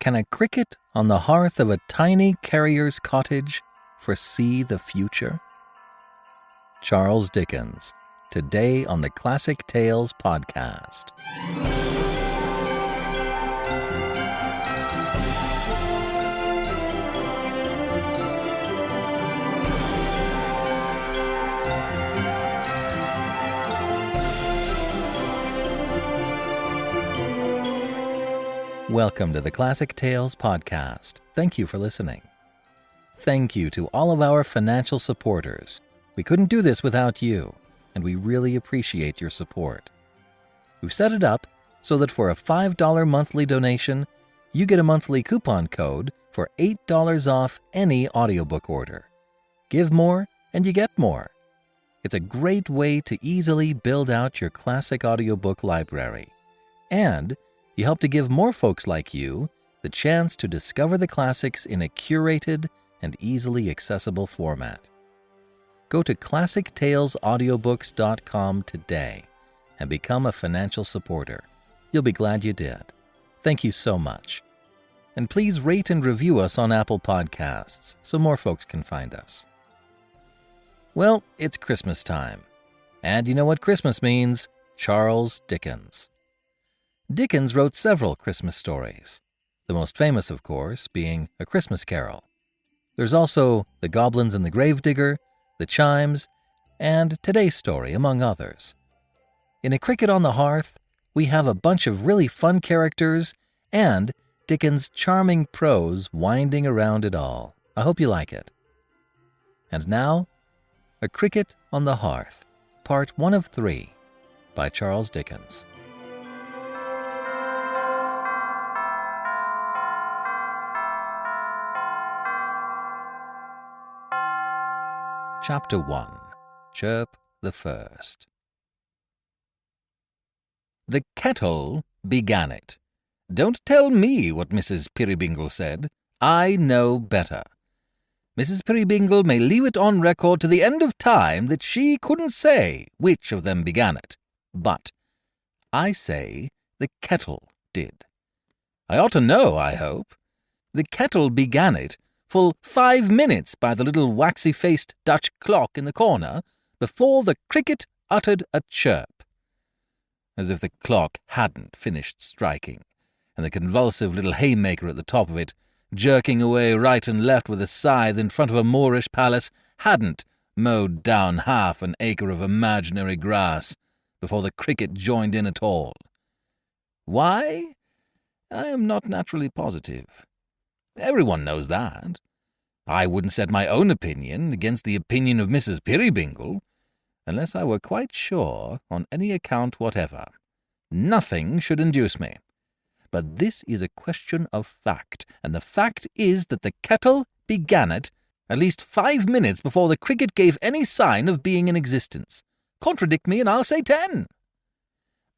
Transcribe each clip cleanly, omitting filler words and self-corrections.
Can a cricket on the hearth of a tiny carrier's cottage foresee the future? Charles Dickens, today on the Classic Tales podcast. Welcome to the Classic Tales podcast. Thank you for listening. Thank you to all of our financial supporters. We couldn't do this without you, and we really appreciate your support. We've set it up so that for a $5 monthly donation, you get a monthly coupon code for $8 off any audiobook order. Give more and you get more. It's a great way to easily build out your classic audiobook library. And you help to give more folks like you the chance to discover the classics in a curated and easily accessible format. Go to ClassicTalesAudiobooks.com today and become a financial supporter. You'll be glad you did. Thank you so much. And please rate and review us on Apple Podcasts so more folks can find us. Well, it's Christmas time. And you know what Christmas means? Charles Dickens. Dickens wrote several Christmas stories, the most famous, of course, being A Christmas Carol. There's also The Goblins and the Gravedigger, The Chimes, and Today's Story, among others. In A Cricket on the Hearth, we have a bunch of really fun characters and Dickens' charming prose winding around it all. I hope you like it. And now, A Cricket on the Hearth, Part 1 of 3, by Charles Dickens. Chapter 1. Chirp the First. The kettle began it. Don't tell me what Mrs. Peerybingle said. I know better. Mrs. Peerybingle may leave it on record to the end of time that she couldn't say which of them began it. But I say the kettle did. I ought to know, I hope. The kettle began it full 5 minutes by the little waxy-faced Dutch clock in the corner before the cricket uttered a chirp. As if the clock hadn't finished striking, and the convulsive little haymaker at the top of it, jerking away right and left with a scythe in front of a Moorish palace, hadn't mowed down half an acre of imaginary grass before the cricket joined in at all. Why? I am not naturally positive. Everyone knows that. I wouldn't set my own opinion against the opinion of Mrs. Peerybingle, unless I were quite sure on any account whatever. Nothing should induce me. But this is a question of fact, and the fact is that the kettle began it at least 5 minutes before the cricket gave any sign of being in existence. Contradict me and I'll say 10.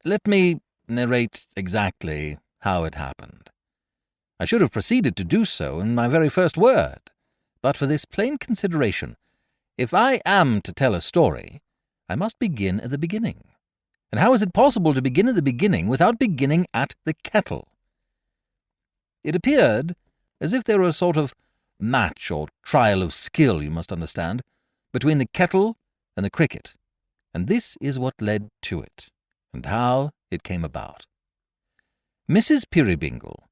Let me narrate exactly how it happened. I should have proceeded to do so in my very first word, but for this plain consideration, if I am to tell a story, I must begin at the beginning. And how is it possible to begin at the beginning without beginning at the kettle? It appeared as if there were a sort of match or trial of skill, you must understand, between the kettle and the cricket, and this is what led to it, and how it came about. Mrs. Peerybingle,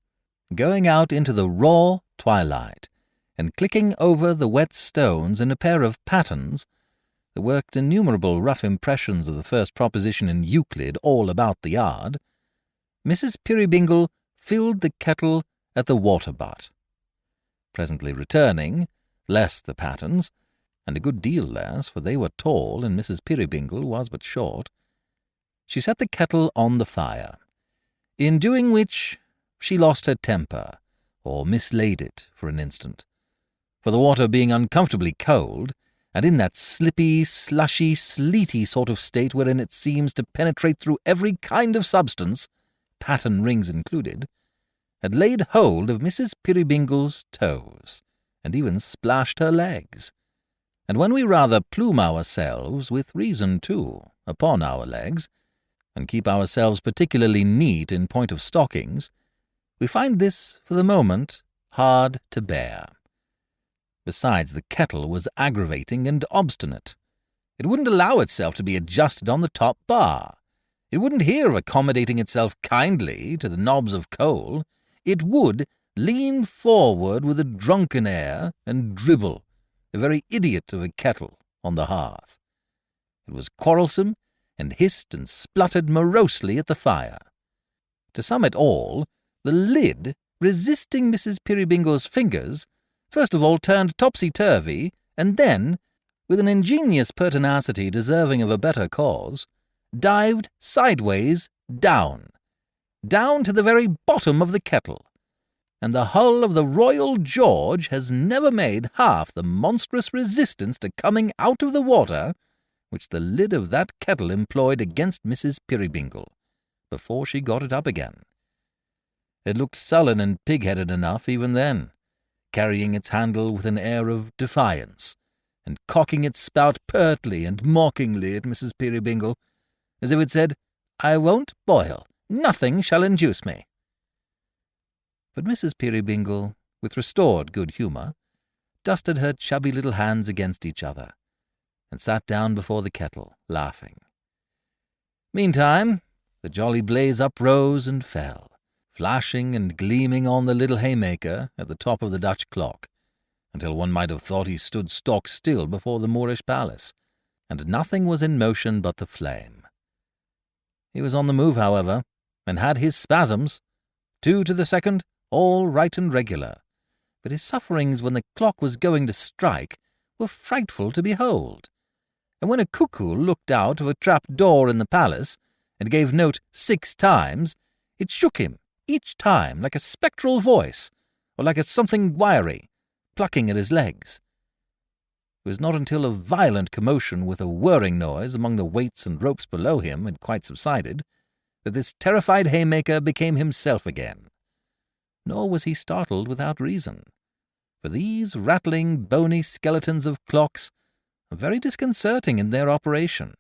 going out into the raw twilight and clicking over the wet stones in a pair of pattens that worked innumerable rough impressions of the first proposition in Euclid all about the yard, Mrs. Peerybingle filled the kettle at the water butt. Presently returning, less the pattens, and a good deal less, for they were tall and Mrs. Peerybingle was but short, she set the kettle on the fire, in doing which she lost her temper, or mislaid it for an instant, for the water being uncomfortably cold, and in that slippy, slushy, sleety sort of state wherein it seems to penetrate through every kind of substance, patten rings included, had laid hold of Mrs. Peerybingle's toes, and even splashed her legs. And when we rather plume ourselves, with reason too, upon our legs, and keep ourselves particularly neat in point of stockings, we find this, for the moment, hard to bear. Besides, the kettle was aggravating and obstinate. It wouldn't allow itself to be adjusted on the top bar. It wouldn't hear of accommodating itself kindly to the knobs of coal. It would lean forward with a drunken air and dribble, a very idiot of a kettle, on the hearth. It was quarrelsome, and hissed and spluttered morosely at the fire. To sum it all, the lid, resisting Mrs. Peerybingle's fingers, first of all turned topsy-turvy, and then, with an ingenious pertinacity deserving of a better cause, dived sideways down to the very bottom of the kettle, and the hull of the Royal George has never made half the monstrous resistance to coming out of the water which the lid of that kettle employed against Mrs. Peerybingle, before she got it up again. It looked sullen and pig-headed enough even then, carrying its handle with an air of defiance, and cocking its spout pertly and mockingly at Mrs. Peerybingle, as if it said, "I won't boil. Nothing shall induce me." But Mrs. Peerybingle, with restored good humour, dusted her chubby little hands against each other, and sat down before the kettle, laughing. Meantime, the jolly blaze uprose and fell, flashing and gleaming on the little haymaker at the top of the Dutch clock, until one might have thought he stood stock still before the Moorish palace, and nothing was in motion but the flame. He was on the move, however, and had his spasms, 2 to the second, all right and regular, but his sufferings when the clock was going to strike were frightful to behold, and when a cuckoo looked out of a trap-door in the palace and gave note 6 times, it shook him each time like a spectral voice, or like a something wiry, plucking at his legs. It was not until a violent commotion with a whirring noise among the weights and ropes below him had quite subsided that this terrified haymaker became himself again. Nor was he startled without reason, for these rattling, bony skeletons of clocks are very disconcerting in their operation,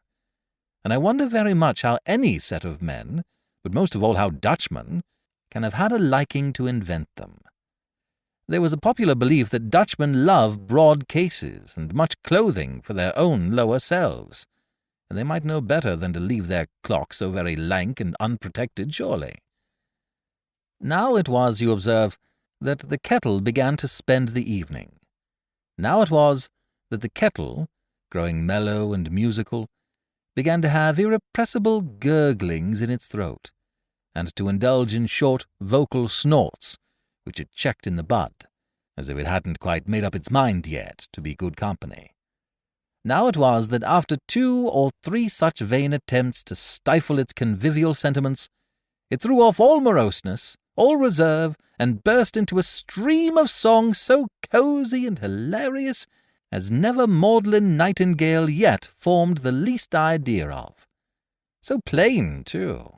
and I wonder very much how any set of men, but most of all how Dutchmen, can have had a liking to invent them. There was a popular belief that Dutchmen love broad cases and much clothing for their own lower selves, and they might know better than to leave their clocks so very lank and unprotected, surely. Now it was, you observe, that the kettle began to spend the evening. Now it was that the kettle, growing mellow and musical, began to have irrepressible gurglings in its throat, and to indulge in short vocal snorts, which it checked in the bud, as if it hadn't quite made up its mind yet to be good company. Now it was that after 2 or 3 such vain attempts to stifle its convivial sentiments, it threw off all moroseness, all reserve, and burst into a stream of song so cosy and hilarious as never maudlin nightingale yet formed the least idea of. So plain, too.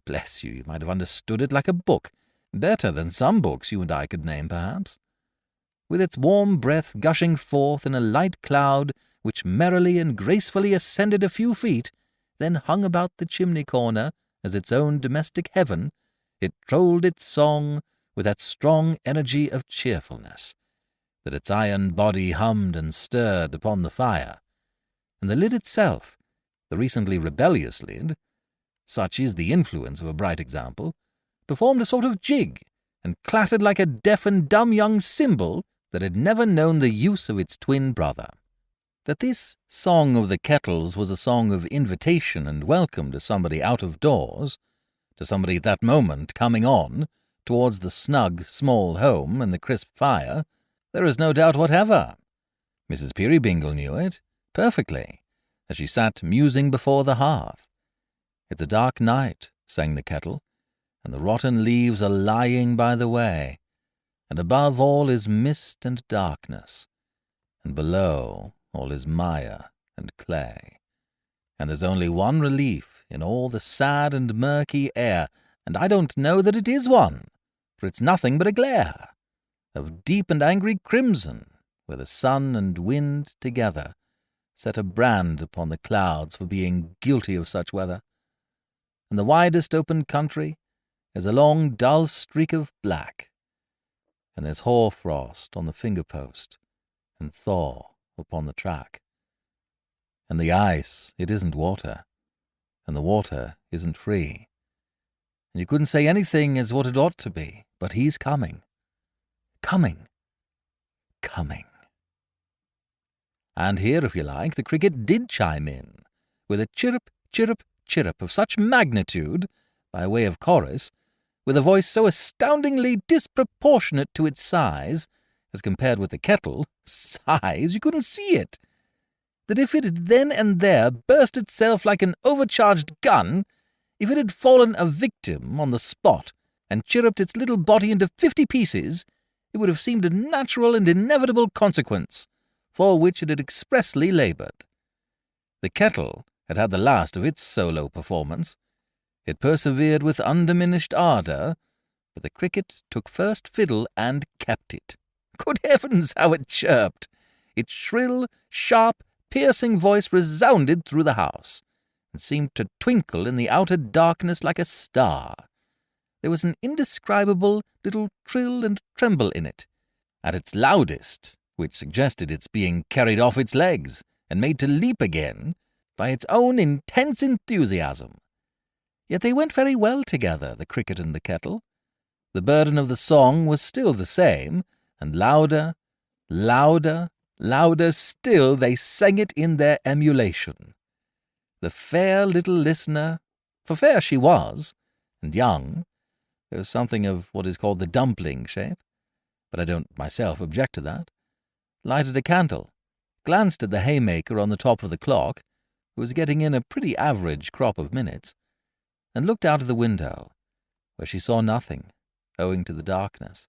Bless you, you might have understood it like a book, better than some books you and I could name, perhaps. With its warm breath gushing forth in a light cloud which merrily and gracefully ascended a few feet, then hung about the chimney-corner as its own domestic heaven, it trolled its song with that strong energy of cheerfulness, that its iron body hummed and stirred upon the fire, and the lid itself, the recently rebellious lid, such is the influence of a bright example, performed a sort of jig, and clattered like a deaf and dumb young cymbal that had never known the use of its twin brother. That this song of the kettles was a song of invitation and welcome to somebody out of doors, to somebody at that moment coming on towards the snug, small home and the crisp fire, there is no doubt whatever. Mrs. Peerybingle knew it perfectly, as she sat musing before the hearth. "It's a dark night," sang the kettle, "and the rotten leaves are lying by the way, and above all is mist and darkness, and below all is mire and clay. And there's only one relief in all the sad and murky air, and I don't know that it is one, for it's nothing but a glare of deep and angry crimson, where the sun and wind together set a brand upon the clouds for being guilty of such weather. And the widest open country, there's a long dull streak of black, and there's hoar-frost on the finger-post, and thaw upon the track. And the ice, it isn't water, and the water isn't free. And you couldn't say anything as what it ought to be, but he's coming. Coming. Coming. And here, if you like, the cricket did chime in, with a chirp, chirp, chirp of such magnitude, by way of chorus, with a voice so astoundingly disproportionate to its size, as compared with the kettle, size, you couldn't see it, that if it had then and there burst itself like an overcharged gun, if it had fallen a victim on the spot and chirruped its little body into 50 pieces, it would have seemed a natural and inevitable consequence, for which it had expressly laboured. The kettle had had the last of its solo performance. It persevered with undiminished ardour, but the cricket took first fiddle and kept it. Good heavens, how it chirped! Its shrill, sharp, piercing voice resounded through the house, and seemed to twinkle in the outer darkness like a star. There was an indescribable little trill and tremble in it, at its loudest, which suggested its being carried off its legs and made to leap again by its own intense enthusiasm. Yet they went very well together, the cricket and the kettle. The burden of the song was still the same, and louder, louder, louder still they sang it in their emulation. The fair little listener, for fair she was, and young, there was something of what is called the dumpling shape, but I don't myself object to that, lighted a candle, glanced at the haymaker on the top of the clock, who was getting in a pretty average crop of minutes, and looked out of the window, where she saw nothing, owing to the darkness,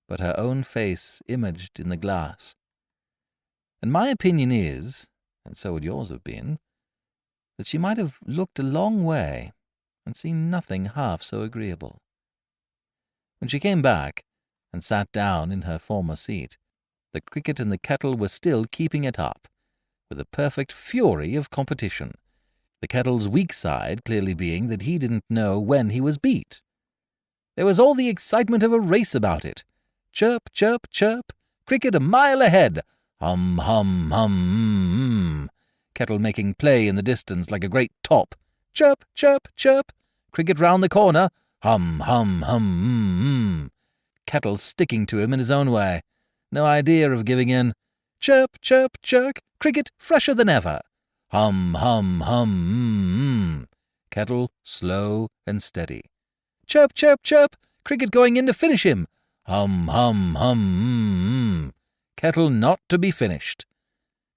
but her own face imaged in the glass. And my opinion is, and so would yours have been, that she might have looked a long way and seen nothing half so agreeable. When she came back and sat down in her former seat, the cricket and the kettle were still keeping it up, with a perfect fury of competition, the kettle's weak side clearly being that he didn't know when he was beat. There was all the excitement of a race about it. Chirp, chirp, chirp, cricket a mile ahead, hum, hum, hum, kettle making play in the distance like a great top. Chirp, chirp, chirp, cricket round the corner, hum, hum, hum, kettle sticking to him in his own way. No idea of giving in. Chirp, chirp, chirk, cricket fresher than ever. Hum, hum, hum, kettle slow and steady. Chirp, chirp, chirp, cricket going in to finish him. Hum, hum, hum, kettle not to be finished.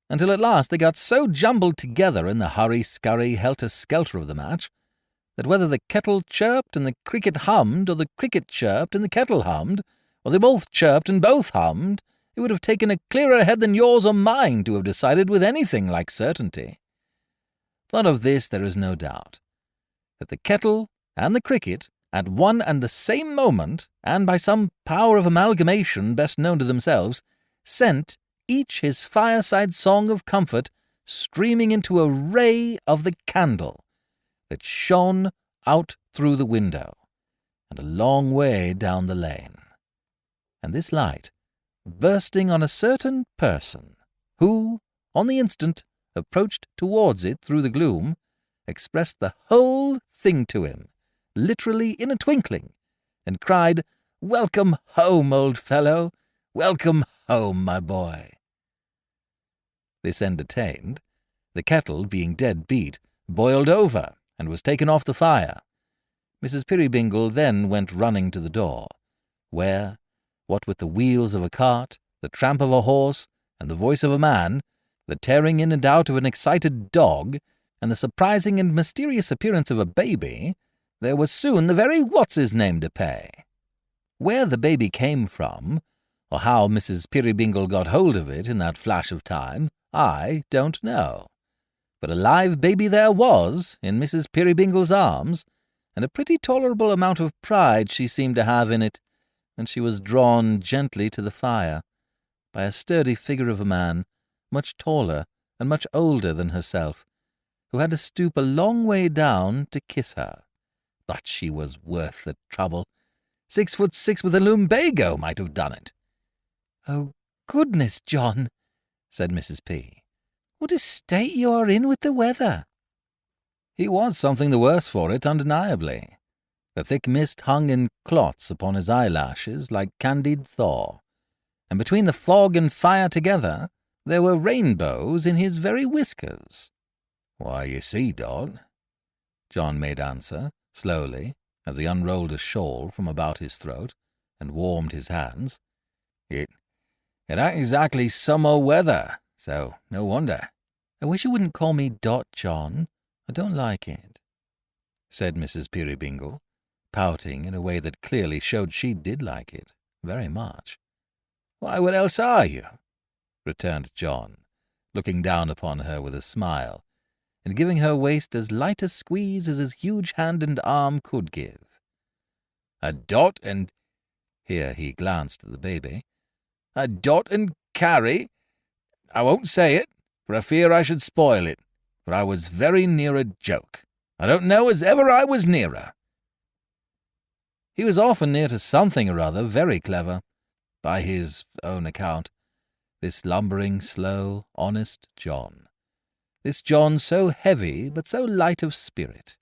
Until at last they got so jumbled together in the hurry-scurry, helter-skelter of the match, that whether the kettle chirped and the cricket hummed, or the cricket chirped and the kettle hummed, or they both chirped and both hummed, it would have taken a clearer head than yours or mine to have decided with anything like certainty. But of this there is no doubt, that the kettle and the cricket, at one and the same moment, and by some power of amalgamation best known to themselves, sent each his fireside song of comfort streaming into a ray of the candle that shone out through the window and a long way down the lane. And this light, bursting on a certain person, who, on the instant, approached towards it through the gloom, expressed the whole thing to him, literally in a twinkling, and cried, "Welcome home, old fellow! Welcome home, my boy!" This entertained, the kettle, being dead beat, boiled over, and was taken off the fire. Mrs. Peerybingle then went running to the door, where, what with the wheels of a cart, the tramp of a horse, and the voice of a man, the tearing in and out of an excited dog, and the surprising and mysterious appearance of a baby, there was soon the very what's-his-name to pay. Where the baby came from, or how Mrs. Peerybingle got hold of it in that flash of time, I don't know. But a live baby there was, in Mrs. Peerybingle's arms, and a pretty tolerable amount of pride she seemed to have in it, when she was drawn gently to the fire by a sturdy figure of a man, much taller and much older than herself, who had to stoop a long way down to kiss her, But she was worth the trouble. 6'6" with a lumbago might have done it." "Oh, goodness, John," said Mrs. P. "What a state you are in with the weather." He was something the worse for it, undeniably. The thick mist hung in clots upon his eyelashes like candied thaw, and between the fog and fire together there were rainbows in his very whiskers. "Why, you see, Dot," John made answer, slowly, as he unrolled a shawl from about his throat and warmed his hands, It ain't exactly summer weather, so no wonder." "I wish you wouldn't call me Dot, John. I don't like it," said Mrs. Peerybingle, pouting in a way that clearly showed she did like it very much. "Why, what else are you?" returned John, looking down upon her with a smile, and giving her waist as light a squeeze as his huge hand and arm could give. "A Dot and—" here he glanced at the baby. "A Dot and Carrie? I won't say it, for I fear I should spoil it, for I was very near a joke. I don't know as ever I was nearer." He was often near to something or other very clever, by his own account, this lumbering, slow, honest John. This John so heavy but so light of spirit,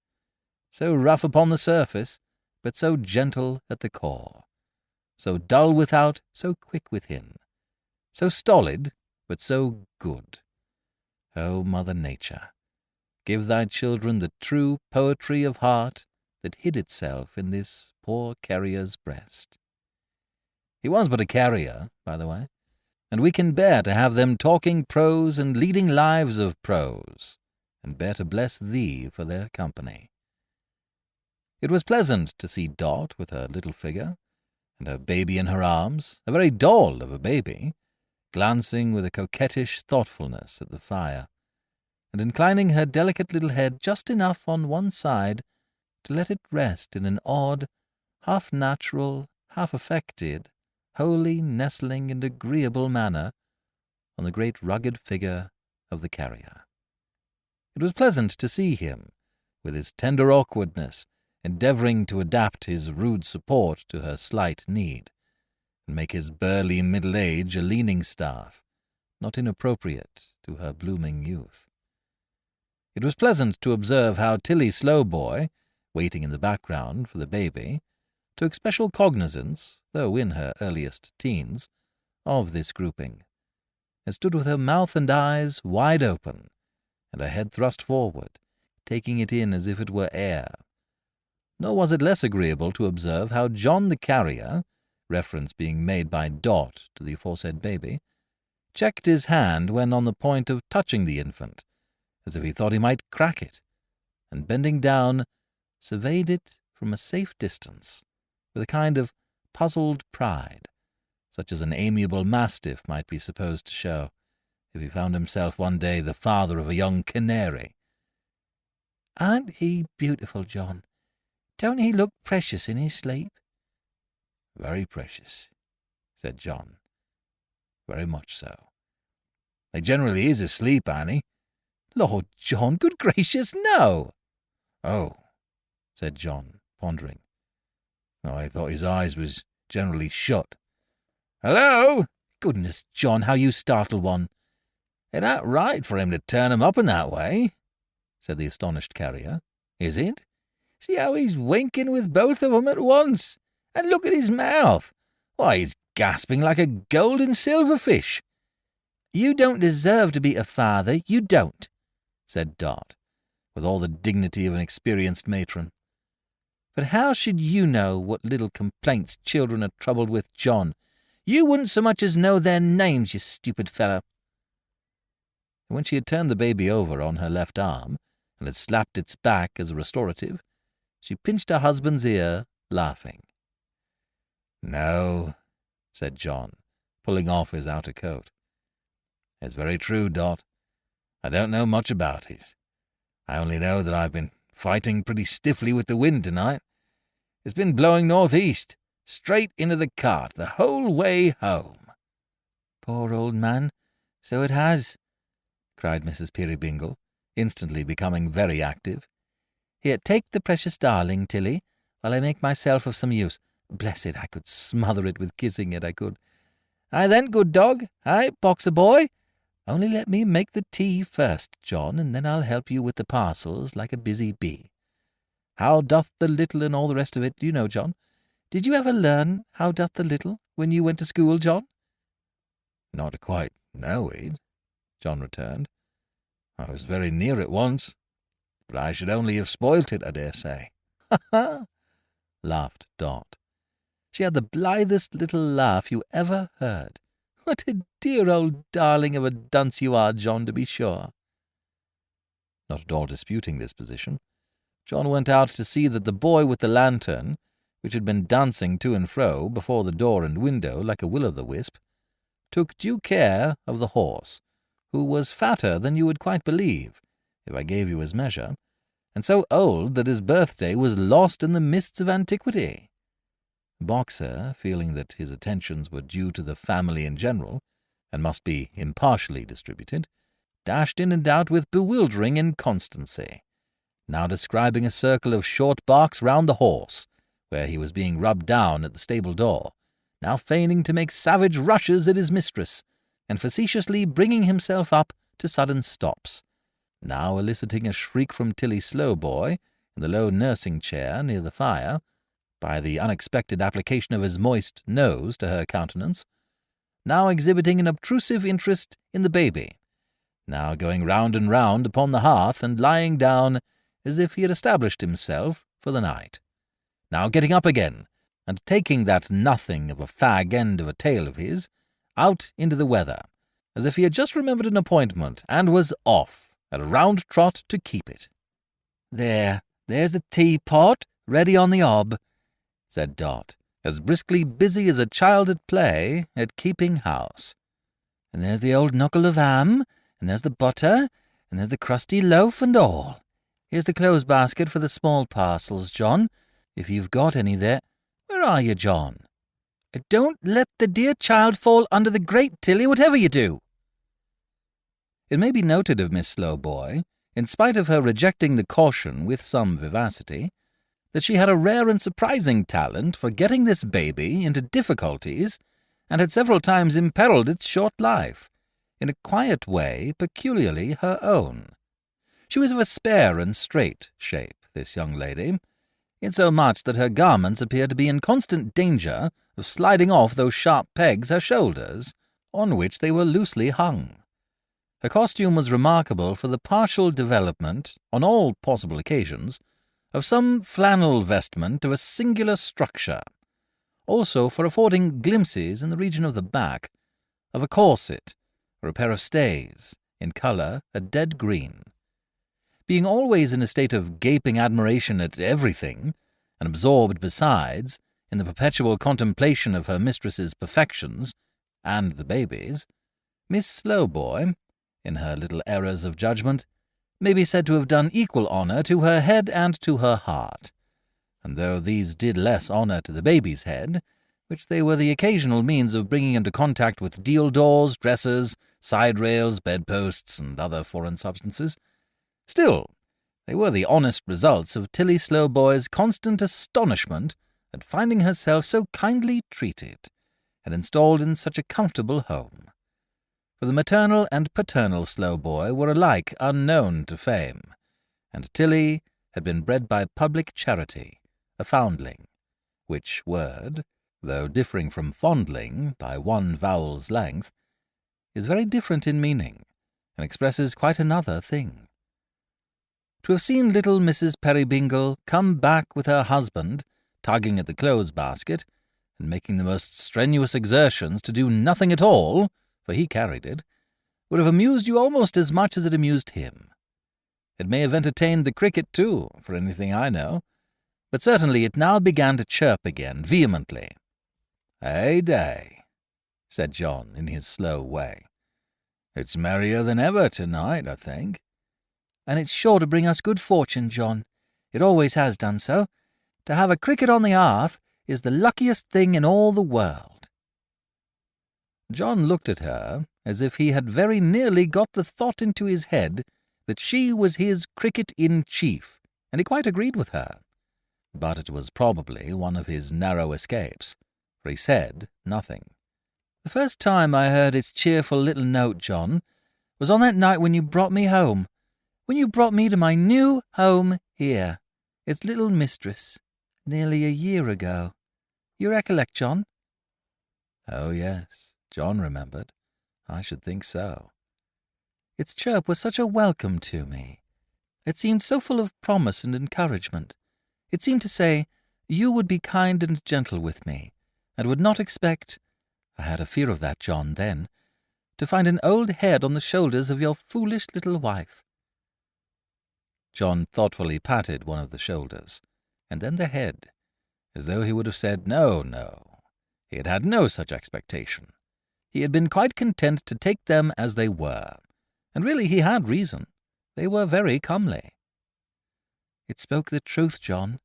so rough upon the surface but so gentle at the core, so dull without, so quick within, so stolid but so good. O Mother Nature, give thy children the true poetry of heart that hid itself in this poor carrier's breast. He was but a carrier, by the way, and we can bear to have them talking prose and leading lives of prose, and bear to bless thee for their company. It was pleasant to see Dot with her little figure, and her baby in her arms, a very doll of a baby, glancing with a coquettish thoughtfulness at the fire, and inclining her delicate little head just enough on one side to let it rest in an odd, half-natural, half-affected, wholly nestling and agreeable manner on the great rugged figure of the carrier. It was pleasant to see him, with his tender awkwardness, endeavouring to adapt his rude support to her slight need, and make his burly middle age a leaning staff, not inappropriate to her blooming youth. It was pleasant to observe how Tilly Slowboy, waiting in the background for the baby, took special cognizance, though in her earliest teens, of this grouping, and stood with her mouth and eyes wide open, and her head thrust forward, taking it in as if it were air. Nor was it less agreeable to observe how John the carrier, reference being made by Dot to the aforesaid baby, checked his hand when on the point of touching the infant, as if he thought he might crack it, and bending down, surveyed it from a safe distance, with a kind of puzzled pride, such as an amiable mastiff might be supposed to show, if he found himself one day the father of a young canary. "Aren't he beautiful, John? Don't he look precious in his sleep?" "Very precious," said John. "Very much so. He generally is asleep, Annie." "Lord, John, good gracious, no!" "Oh," said John, pondering. "I thought his eyes was generally shut. Hello!" "Goodness, John, how you startle one!" "It ain't right for him to turn 'em up in that way," said the astonished carrier. "Is it? See how he's winking with both of 'em at once. And look at his mouth. Why, he's gasping like a gold and silver fish." "You don't deserve to be a father, you don't," said Dot, with all the dignity of an experienced matron. "But how should you know what little complaints children are troubled with, John? You wouldn't so much as know their names, you stupid fellow." And when she had turned the baby over on her left arm, and had slapped its back as a restorative, she pinched her husband's ear, laughing. "No," said John, pulling off his outer coat. "It's very true, Dot. I don't know much about it. I only know that I've been fighting pretty stiffly with the wind tonight. It's been blowing northeast, straight into the cart, the whole way home." "Poor old man, so it has," cried Mrs. Peerybingle, instantly becoming very active. Here, take the precious darling, Tilly, while I make myself of some use. Bless it, I could smother it with kissing it, I could. Aye then, good dog. Aye, Boxer boy. Only let me make the tea first, John, and then I'll help you with the parcels like a busy bee. How doth the little and all the rest of it, you know, John. Did you ever learn how doth the little when you went to school, John? Not quite know it, John returned. I was very near it once, but I should only have spoilt it, I dare say. Ha ha! Laughed Dot. She had the blithest little laugh you ever heard. What a dear old darling of a dunce you are, John, to be sure. Not at all disputing this position, John went out to see that the boy with the lantern, which had been dancing to and fro before the door and window like a will-o'-the-wisp, took due care of the horse, who was fatter than you would quite believe, if I gave you his measure, and so old that his birthday was lost in the mists of antiquity. Boxer, feeling that his attentions were due to the family in general, and must be impartially distributed, dashed in and out with bewildering inconstancy, now describing a circle of short barks round the horse, where he was being rubbed down at the stable door, now feigning to make savage rushes at his mistress, and facetiously bringing himself up to sudden stops, now eliciting a shriek from Tilly Slowboy in the low nursing chair near the fire, by the unexpected application of his moist nose to her countenance, now exhibiting an obtrusive interest in the baby, now going round and round upon the hearth and lying down as if he had established himself for the night, now getting up again, and taking that nothing of a fag end of a tail of his out into the weather, as if he had just remembered an appointment, and was off at a round trot to keep it. There's the teapot, ready on the hob, said Dot, as briskly busy as a child at play at keeping house. And there's the old knuckle of ham, and there's the butter, and there's the crusty loaf and all. Here's the clothes-basket for the small parcels, John, if you've got any there. Where are you, John? Don't let the dear child fall under the grate, Tilly, whatever you do. It may be noted of Miss Slowboy, in spite of her rejecting the caution with some vivacity, that she had a rare and surprising talent for getting this baby into difficulties, and had several times imperilled its short life, in a quiet way peculiarly her own. She was of a spare and straight shape, this young lady, insomuch that her garments appeared to be in constant danger of sliding off those sharp pegs her shoulders, on which they were loosely hung. Her costume was remarkable for the partial development, on all possible occasions, of some flannel vestment of a singular structure, also for affording glimpses in the region of the back of a corset or a pair of stays, in colour a dead green. Being always in a state of gaping admiration at everything, and absorbed besides in the perpetual contemplation of her mistress's perfections and the baby's, Miss Slowboy, in her little errors of judgment, may be said to have done equal honour to her head and to her heart, and though these did less honour to the baby's head, which they were the occasional means of bringing into contact with deal doors, dressers, side rails, bedposts, and other foreign substances, still they were the honest results of Tilly Slowboy's constant astonishment at finding herself so kindly treated, and installed in such a comfortable home. For the maternal and paternal Slowboy were alike unknown to fame, and Tilly had been bred by public charity, a foundling, which word, though differing from fondling by one vowel's length, is very different in meaning, and expresses quite another thing. To have seen little Mrs. Peerybingle come back with her husband, tugging at the clothes-basket, and making the most strenuous exertions to do nothing at all, for he carried it, would have amused you almost as much as it amused him. It may have entertained the cricket, too, for anything I know, but certainly it now began to chirp again, vehemently. "Hey day," said John, in his slow way. "It's merrier than ever tonight, I think." "And it's sure to bring us good fortune, John. It always has done so. To have a cricket on the hearth is the luckiest thing in all the world." John looked at her as if he had very nearly got the thought into his head that she was his cricket-in-chief and he quite agreed with her. But it was probably one of his narrow escapes, for he said nothing. "The first time I heard its cheerful little note, John, was on that night when you brought me home, when you brought me to my new home here, its little mistress, nearly a year ago. You recollect, John?" Oh, yes, John remembered. I should think so. "Its chirp was such a welcome to me. It seemed so full of promise and encouragement. It seemed to say, you would be kind and gentle with me, and would not expect— I had a fear of that, John, then— to find an old head on the shoulders of your foolish little wife." John thoughtfully patted one of the shoulders, and then the head, as though he would have said, no, no, he had had no such expectation. He had been quite content to take them as they were, and really he had reason. They were very comely. "It spoke the truth, John,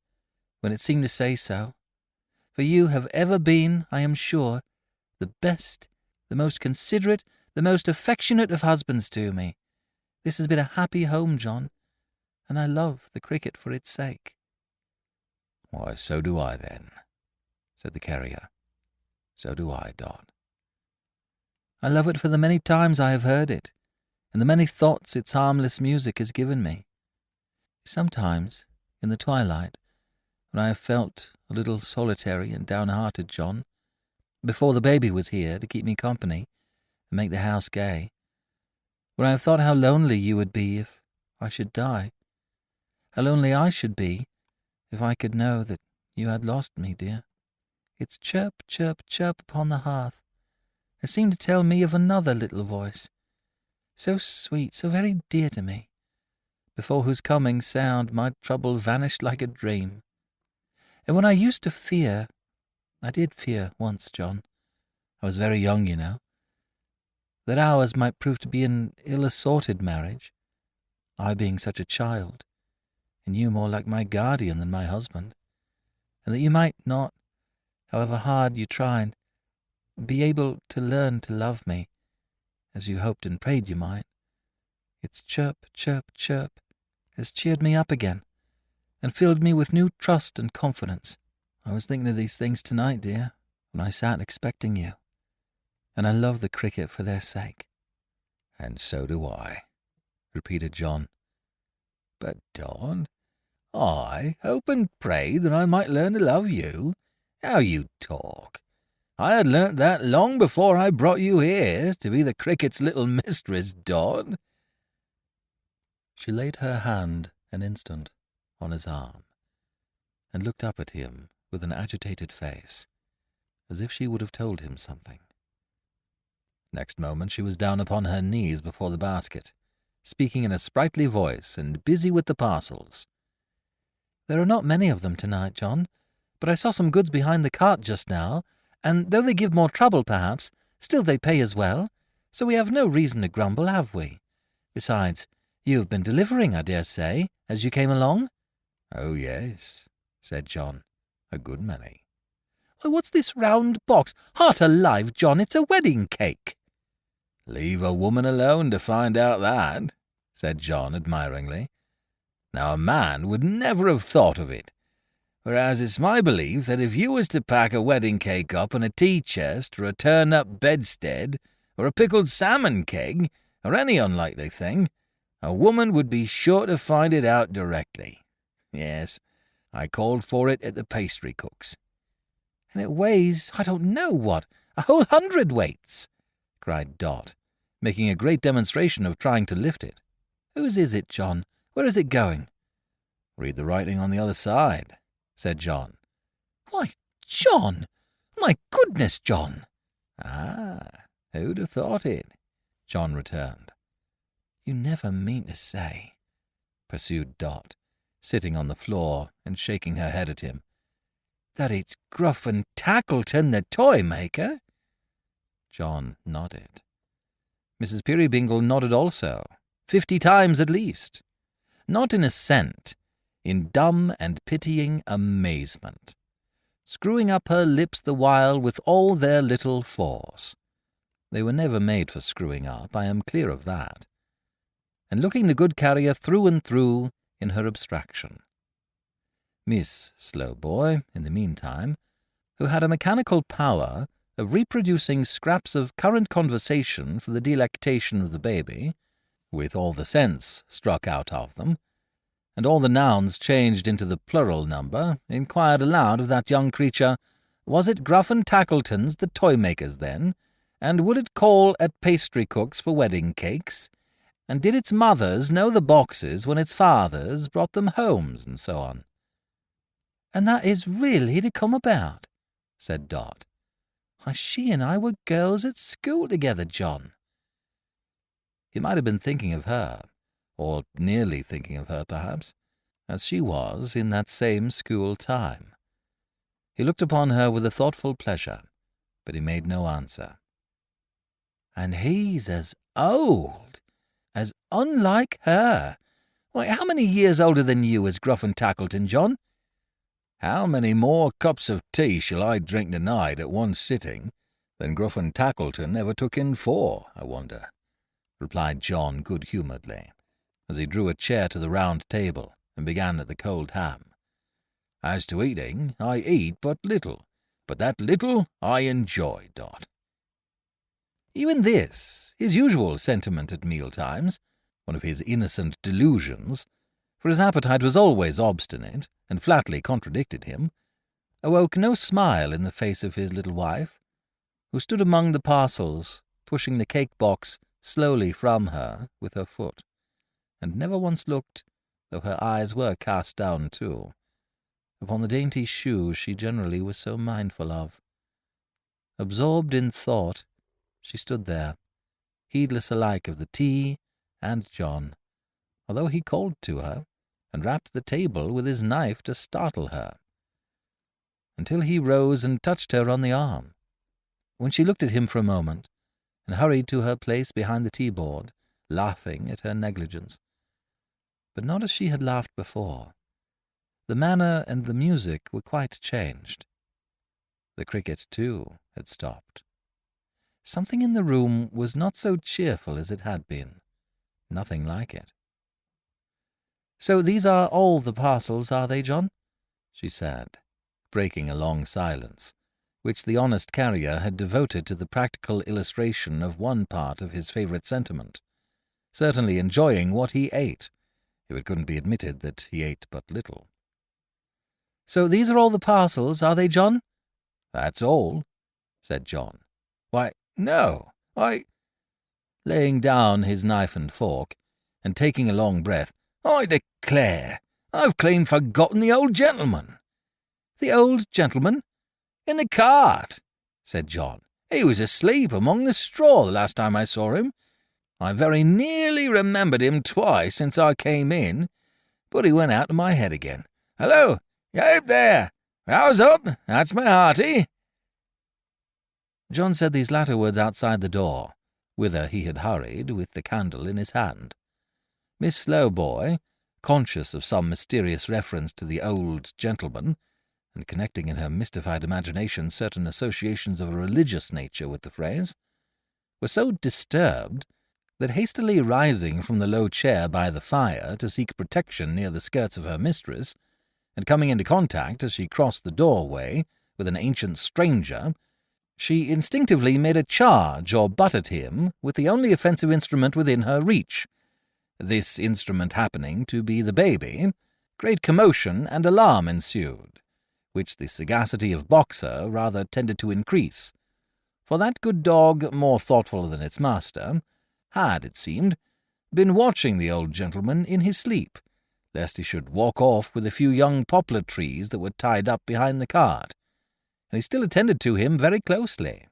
when it seemed to say so. For you have ever been, I am sure, the best, the most considerate, the most affectionate of husbands to me. This has been a happy home, John, and I love the cricket for its sake." "Why, so do I, then," said the carrier. "So do I, Dot." "I love it for the many times I have heard it, and the many thoughts its harmless music has given me. Sometimes, in the twilight, when I have felt a little solitary and downhearted, John, before the baby was here to keep me company and make the house gay, when I have thought how lonely you would be if I should die, how lonely I should be if I could know that you had lost me, dear, its chirp, chirp, chirp upon the hearth has seemed to tell me of another little voice, so sweet, so very dear to me, before whose coming sound my trouble vanished like a dream. And when I used to fear— I did fear once, John— I was very young, you know— that ours might prove to be an ill-assorted marriage, I being such a child, and you more like my guardian than my husband, and that you might not, however hard you tried, be able to learn to love me, as you hoped and prayed you might, its chirp, chirp, chirp has cheered me up again, and filled me with new trust and confidence. I was thinking of these things tonight, dear, when I sat expecting you, and I love the cricket for their sake." "And so do I," repeated John. "But, Dot, I hope and pray that I might learn to love you. How you talk! I had learnt that long before I brought you here to be the cricket's little mistress, Dot." She laid her hand an instant on his arm, and looked up at him with an agitated face, as if she would have told him something. Next moment she was down upon her knees before the basket, speaking in a sprightly voice and busy with the parcels. "There are not many of them tonight, John, but I saw some goods behind the cart just now, and though they give more trouble, perhaps, still they pay as well, so we have no reason to grumble, have we? Besides, you have been delivering, I dare say, as you came along?" "Oh, yes," said John, "a good many." "Why, what's this round box? Heart alive, John, it's a wedding cake." "Leave a woman alone to find out that," said John admiringly. "Now a man would never have thought of it, whereas it's my belief that if you was to pack a wedding cake up in a tea-chest or a turn-up bedstead or a pickled salmon keg or any unlikely thing, a woman would be sure to find it out directly. Yes, I called for it at the pastry cook's." "And it weighs, I don't know what, a whole 100 weights," cried Dot, making a great demonstration of trying to lift it. "Whose is it, John? Where is it going?" "Read the writing on the other side," said John. "Why, John! My goodness, John!" "Ah, who'd have thought it?" John returned. "You never mean to say," pursued Dot, sitting on the floor and shaking her head at him, "that it's Gruff and Tackleton, the toy-maker?" John nodded. Mrs. Peerybingle nodded also, 50 times at least. Not in assent, in dumb and pitying amazement, screwing up her lips the while with all their little force. They were never made for screwing up, I am clear of that. And looking the good carrier through and through in her abstraction. Miss Slowboy, in the meantime, who had a mechanical power of reproducing scraps of current conversation for the delectation of the baby, with all the sense struck out of them, and all the nouns changed into the plural number, inquired aloud of that young creature, was it Gruff and Tackleton's, the toy-makers, then, and would it call at pastry-cooks for wedding cakes, and did its mothers know the boxes when its fathers brought them homes, and so on. "And that is really to come about," said Dot. "Why, she and I were girls at school together, John." He might have been thinking of her, or nearly thinking of her, perhaps, as she was in that same school time. He looked upon her with a thoughtful pleasure, but he made no answer. "And he's as old, as unlike her. Why, how many years older than you is Gruff and Tackleton, John?" "How many more cups of tea shall I drink tonight at one sitting than Gruff and Tackleton ever took in 4, I wonder?" replied John good-humouredly, as he drew a chair to the round table and began at the cold ham. "As to eating, I eat but little, but that little I enjoy, Dot." Even this, his usual sentiment at meal-times, one of his innocent delusions, for his appetite was always obstinate and flatly contradicted him, awoke no smile in the face of his little wife, who stood among the parcels, pushing the cake-box slowly from her with her foot, and never once looked, though her eyes were cast down too, upon the dainty shoe she generally was so mindful of. Absorbed in thought, she stood there, heedless alike of the tea and John, although he called to her, and rapped the table with his knife to startle her, until he rose and touched her on the arm, when she looked at him for a moment, and hurried to her place behind the tea-board, laughing at her negligence, but not as she had laughed before. The manner and the music were quite changed. The cricket, too, had stopped. Something in the room was not so cheerful as it had been. Nothing like it. "So these are all the parcels, are they, John?" she said, breaking a long silence, which the honest carrier had devoted to the practical illustration of one part of his favourite sentiment, certainly enjoying what he ate, if it couldn't be admitted that he ate but little. "So these are all the parcels, are they, John?" "That's all," said John. "Why, no, laying down his knife and fork, and taking a long breath, "I declare, I've clean forgotten the old gentleman." "The old gentleman?" "In the cart," said John. "He was asleep among the straw the last time I saw him. I very nearly remembered him twice since I came in, but he went out of my head again. Hello, you up there? Rouse up, that's my hearty." John said these latter words outside the door, whither he had hurried with the candle in his hand. Miss Slowboy, conscious of some mysterious reference to the old gentleman, and connecting in her mystified imagination certain associations of a religious nature with the phrase, was so disturbed that, hastily rising from the low chair by the fire to seek protection near the skirts of her mistress, and coming into contact as she crossed the doorway with an ancient stranger, she instinctively made a charge or butt at him with the only offensive instrument within her reach. This instrument happening to be the baby, great commotion and alarm ensued, which the sagacity of Boxer rather tended to increase, for that good dog, more thoughtful than its master, had, it seemed, been watching the old gentleman in his sleep, lest he should walk off with a few young poplar trees that were tied up behind the cart, and he still attended to him very closely,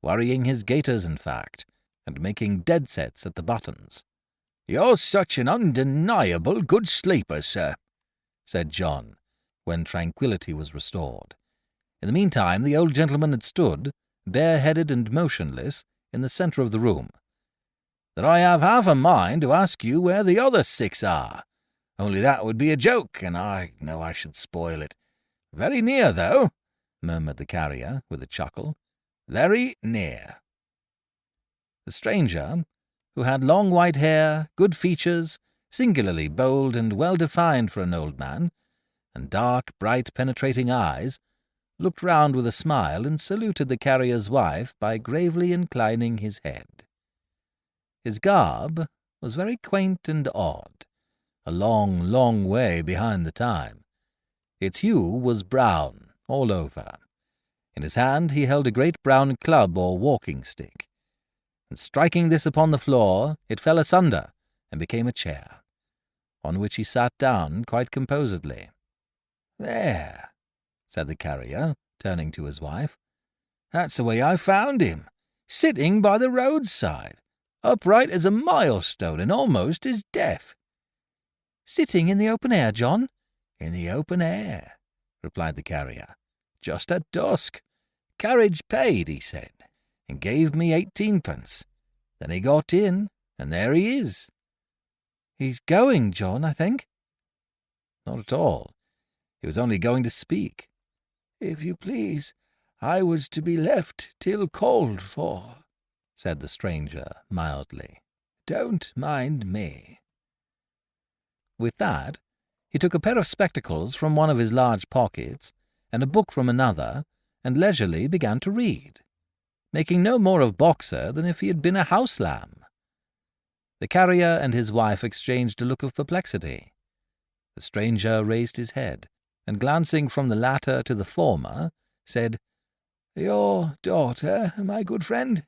worrying his gaiters, in fact, and making dead sets at the buttons. "You're such an undeniable good sleeper, sir," said John, when tranquillity was restored. In the meantime the old gentleman had stood, bareheaded and motionless, in the centre of the room. "That I have half a mind to ask you where the other 6 are. Only that would be a joke, and I know I should spoil it. Very near, though," murmured the carrier, with a chuckle. "Very near." The stranger, who had long white hair, good features, singularly bold and well-defined for an old man, and dark, bright, penetrating eyes, looked round with a smile and saluted the carrier's wife by gravely inclining his head. His garb was very quaint and odd, a long, long way behind the time. Its hue was brown all over. In his hand he held a great brown club or walking stick, and striking this upon the floor, it fell asunder and became a chair, on which he sat down quite composedly. "There," said the carrier, turning to his wife, "that's the way I found him, sitting by the roadside, upright as a milestone and almost as deaf." "Sitting in the open air, John?" "In the open air," replied the carrier. "Just at dusk. Carriage paid," he said, and gave me 18pence. Then he got in, and there he is." "He's going, John, I think." "Not at all. He was only going to speak." "If you please, I was to be left till called for," said the stranger mildly. "Don't mind me." With that, he took a pair of spectacles from one of his large pockets and a book from another, and leisurely began to read, making no more of Boxer than if he had been a house lamb. The carrier and his wife exchanged a look of perplexity. The stranger raised his head, and glancing from the latter to the former, said, "Your daughter, my good friend?"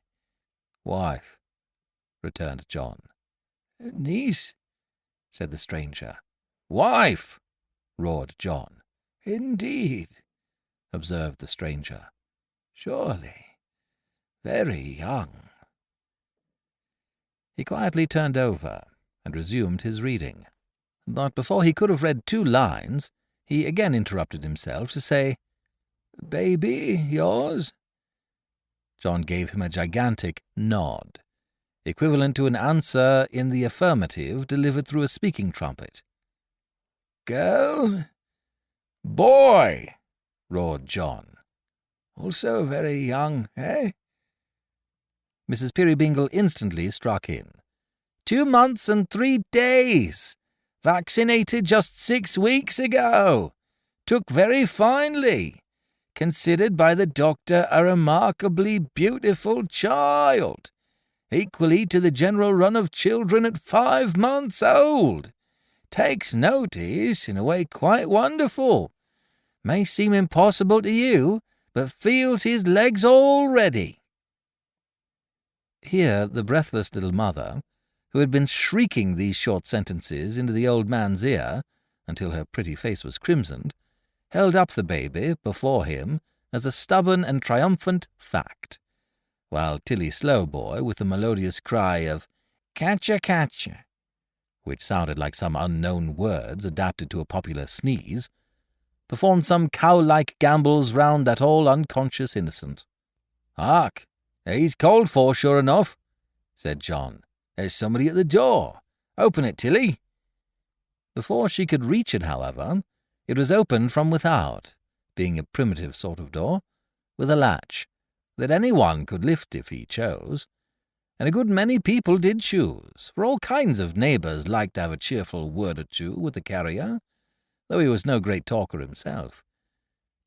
"Wife," returned John. "Niece?" said the stranger. "Wife!" roared John. "Indeed," observed the stranger. "Surely. Very young." He quietly turned over and resumed his reading. But before he could have read 2 lines, he again interrupted himself to say, "Baby yours?" John gave him a gigantic nod, equivalent to an answer in the affirmative delivered through a speaking trumpet. "Girl?" "Boy!" roared John. "Also very young, eh?" Mrs. Peerybingle instantly struck in. 2 months and 3 days! Vaccinated just 6 weeks ago! Took very finely! Considered by the doctor a remarkably beautiful child! Equally to the general run of children at 5 months old! Takes notice in a way quite wonderful! May seem impossible to you, but feels his legs already." Here the breathless little mother, who had been shrieking these short sentences into the old man's ear until her pretty face was crimsoned, held up the baby before him as a stubborn and triumphant fact, while Tilly Slowboy, with the melodious cry of "Catcher, catcher," which sounded like some unknown words adapted to a popular sneeze, performed some cow-like gambols round that all unconscious innocent. "Hark! He's called for, sure enough," said John. "There's somebody at the door. Open it, Tilly." Before she could reach it, however, it was opened from without, being a primitive sort of door, with a latch, that anyone could lift if he chose, and a good many people did choose, for all kinds of neighbours liked to have a cheerful word or two with the carrier, though he was no great talker himself.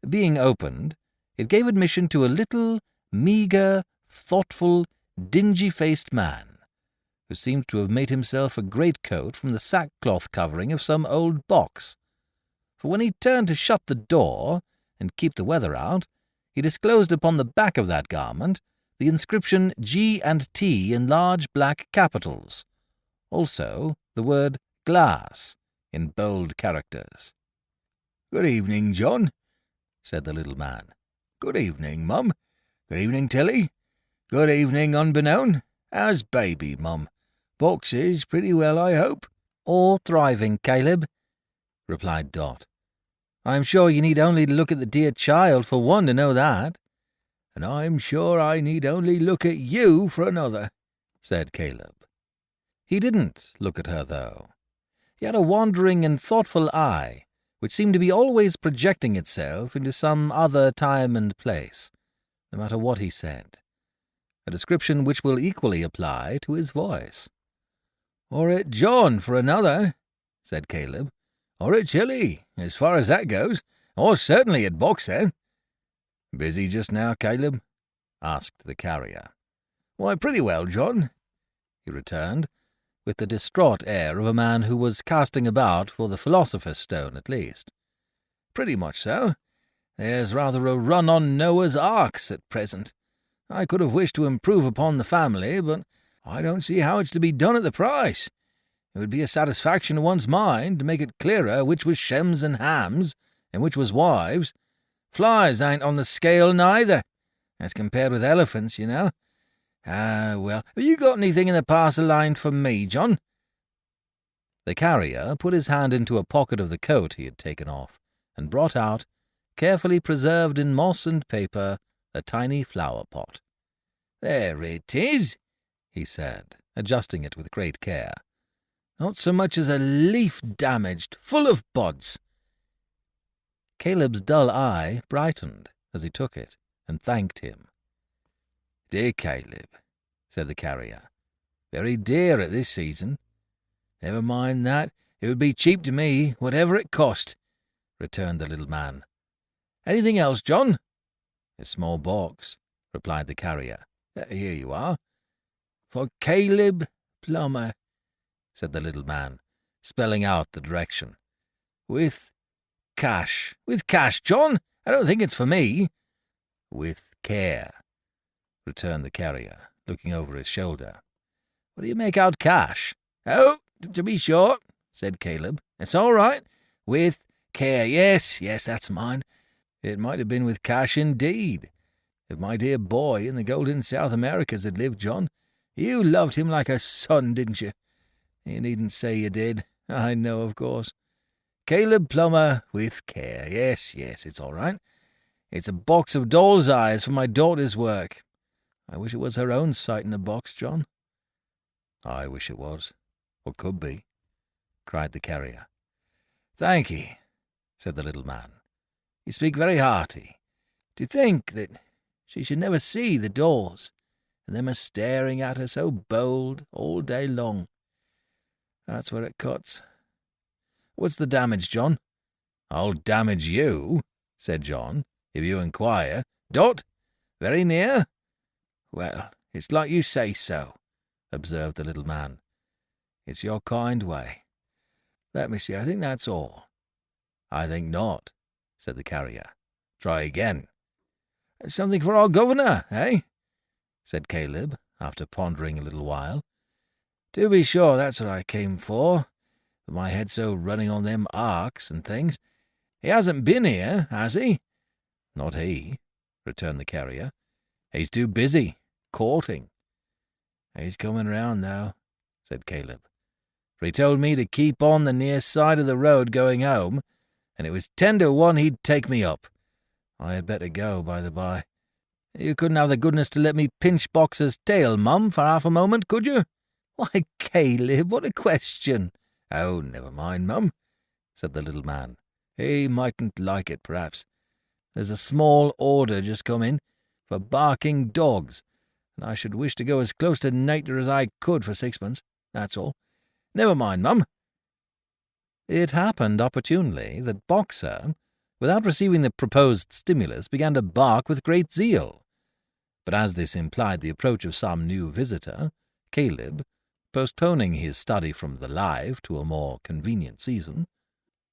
Being opened, it gave admission to a little, meagre, thoughtful, dingy-faced man, who seemed to have made himself a greatcoat from the sackcloth covering of some old box, for when he turned to shut the door and keep the weather out, he disclosed upon the back of that garment the inscription G and T in large black capitals, also the word glass in bold characters. "Good evening, John," said the little man. "Good evening, Mum. Good evening, Tilly. Good evening, Unbeknown. How's baby, Mum? Boxes pretty well, I hope?" "All thriving, Caleb," replied Dot. "I'm sure you need only look at the dear child for one to know that." "And I'm sure I need only look at you for another," said Caleb. He didn't look at her, though. He had a wandering and thoughtful eye, which seemed to be always projecting itself into some other time and place, no matter what he said, a description which will equally apply to his voice. "Or at John for another," said Caleb. or at Chile, as far as that goes, or certainly at Boxer." "Busy just now, Caleb?" asked the carrier. "Why, pretty well, John," he returned, with the distraught air of a man who was casting about for the philosopher's stone at least. "Pretty much so. There's rather a run on Noah's Arks at present. I could have wished to improve upon the family, but I don't see how it's to be done at the price. It would be a satisfaction to one's mind to make it clearer which was Shems and Hams, and which was wives. Flies ain't on the scale neither, as compared with elephants, you know. Well, have you got anything in the parcel line for me, John?" The carrier put his hand into a pocket of the coat he had taken off, and brought out, carefully preserved in moss and paper, a tiny flower pot. "There it is," he said, adjusting it with great care. "Not so much as a leaf damaged, full of buds." Caleb's dull eye brightened as he took it, and thanked him. "Dear Caleb," said the carrier, "very dear at this season." "Never mind that. It would be cheap to me, whatever it cost," returned the little man. "Anything else, John?" "A small box," replied the carrier. "Here you are." "For Caleb Plummer," said the little man, spelling out the direction. "With cash. With cash, John? I don't think it's for me." "With care," returned the carrier, looking over his shoulder. "What do you make out cash?" "Oh, to be sure," said Caleb. "It's all right. With care. Yes, that's mine. It might have been with cash indeed. If my dear boy in the golden South Americas had lived, John, you loved him like a son, didn't you? You needn't say you did. I know, of course. Caleb Plummer, with care. Yes, it's all right. It's a box of doll's eyes for my daughter's work. I wish it was her own sight in a box, John." "I wish it was, or could be," cried the carrier. "Thank ye," said the little man. "You speak very hearty. To think that she should never see the doors, and them a staring at her so bold all day long. That's where it cuts. What's the damage, John?" "I'll damage you," said John, "if you inquire. Dot? Very near?" "Well, it's like you say so," observed the little man. "It's your kind way. Let me see, I think that's all." "I think not," said the carrier. "Try again." "Something for our governor, eh?" said Caleb, after pondering a little while. "To be sure, that's what I came for, but my head's so running on them arks and things. He hasn't been here, has he?" "Not he," returned the carrier. "He's too busy, courting." "He's coming round, though," said Caleb, "for he told me to keep on the near side of the road going home, and it was 10 to 1 he'd take me up. I had better go, by the by. You couldn't have the goodness to let me pinch Boxer's tail, Mum, for half a moment, could you?" "Why, Caleb, what a question!" "Oh, never mind, Mum," said the little man. "He mightn't like it, perhaps. There's a small order just come in for barking dogs, and I should wish to go as close to nature as I could for sixpence. That's all. Never mind, Mum." It happened opportunely that Boxer, without receiving the proposed stimulus, began to bark with great zeal. But as this implied the approach of some new visitor, Caleb, postponing his study from the live to a more convenient season,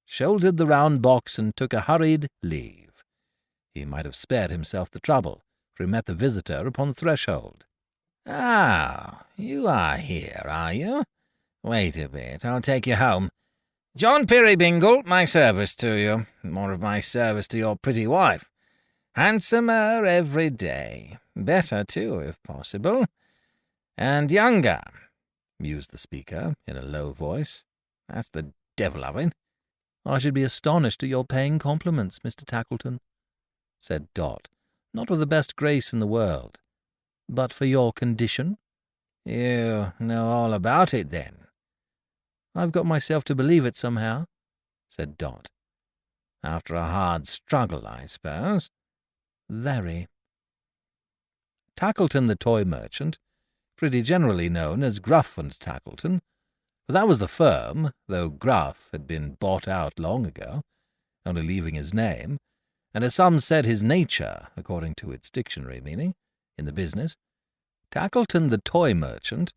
shouldered the round box and took a hurried leave. He might have spared himself the trouble, for he met the visitor upon the threshold. "Ah, you are here, are you? Wait a bit, I'll take you home. John Peerybingle, my service to you. More of my service to your pretty wife. Handsomer every day. Better, too, if possible. And younger," mused the speaker in a low voice. "That's the devil of it." "I should be astonished at your paying compliments, Mr. Tackleton," said Dot, not with the best grace in the world. "But for your condition?" "You know all about it, then?" "I've got myself to believe it somehow," said Dot. "After a hard struggle, I suppose?" "Very." Tackleton the toy merchant, pretty generally known as Gruff and Tackleton, For that was the firm, though Gruff had been bought out long ago, only leaving his name, and as some said his nature, according to its dictionary meaning, in the business. Tackleton the toy merchant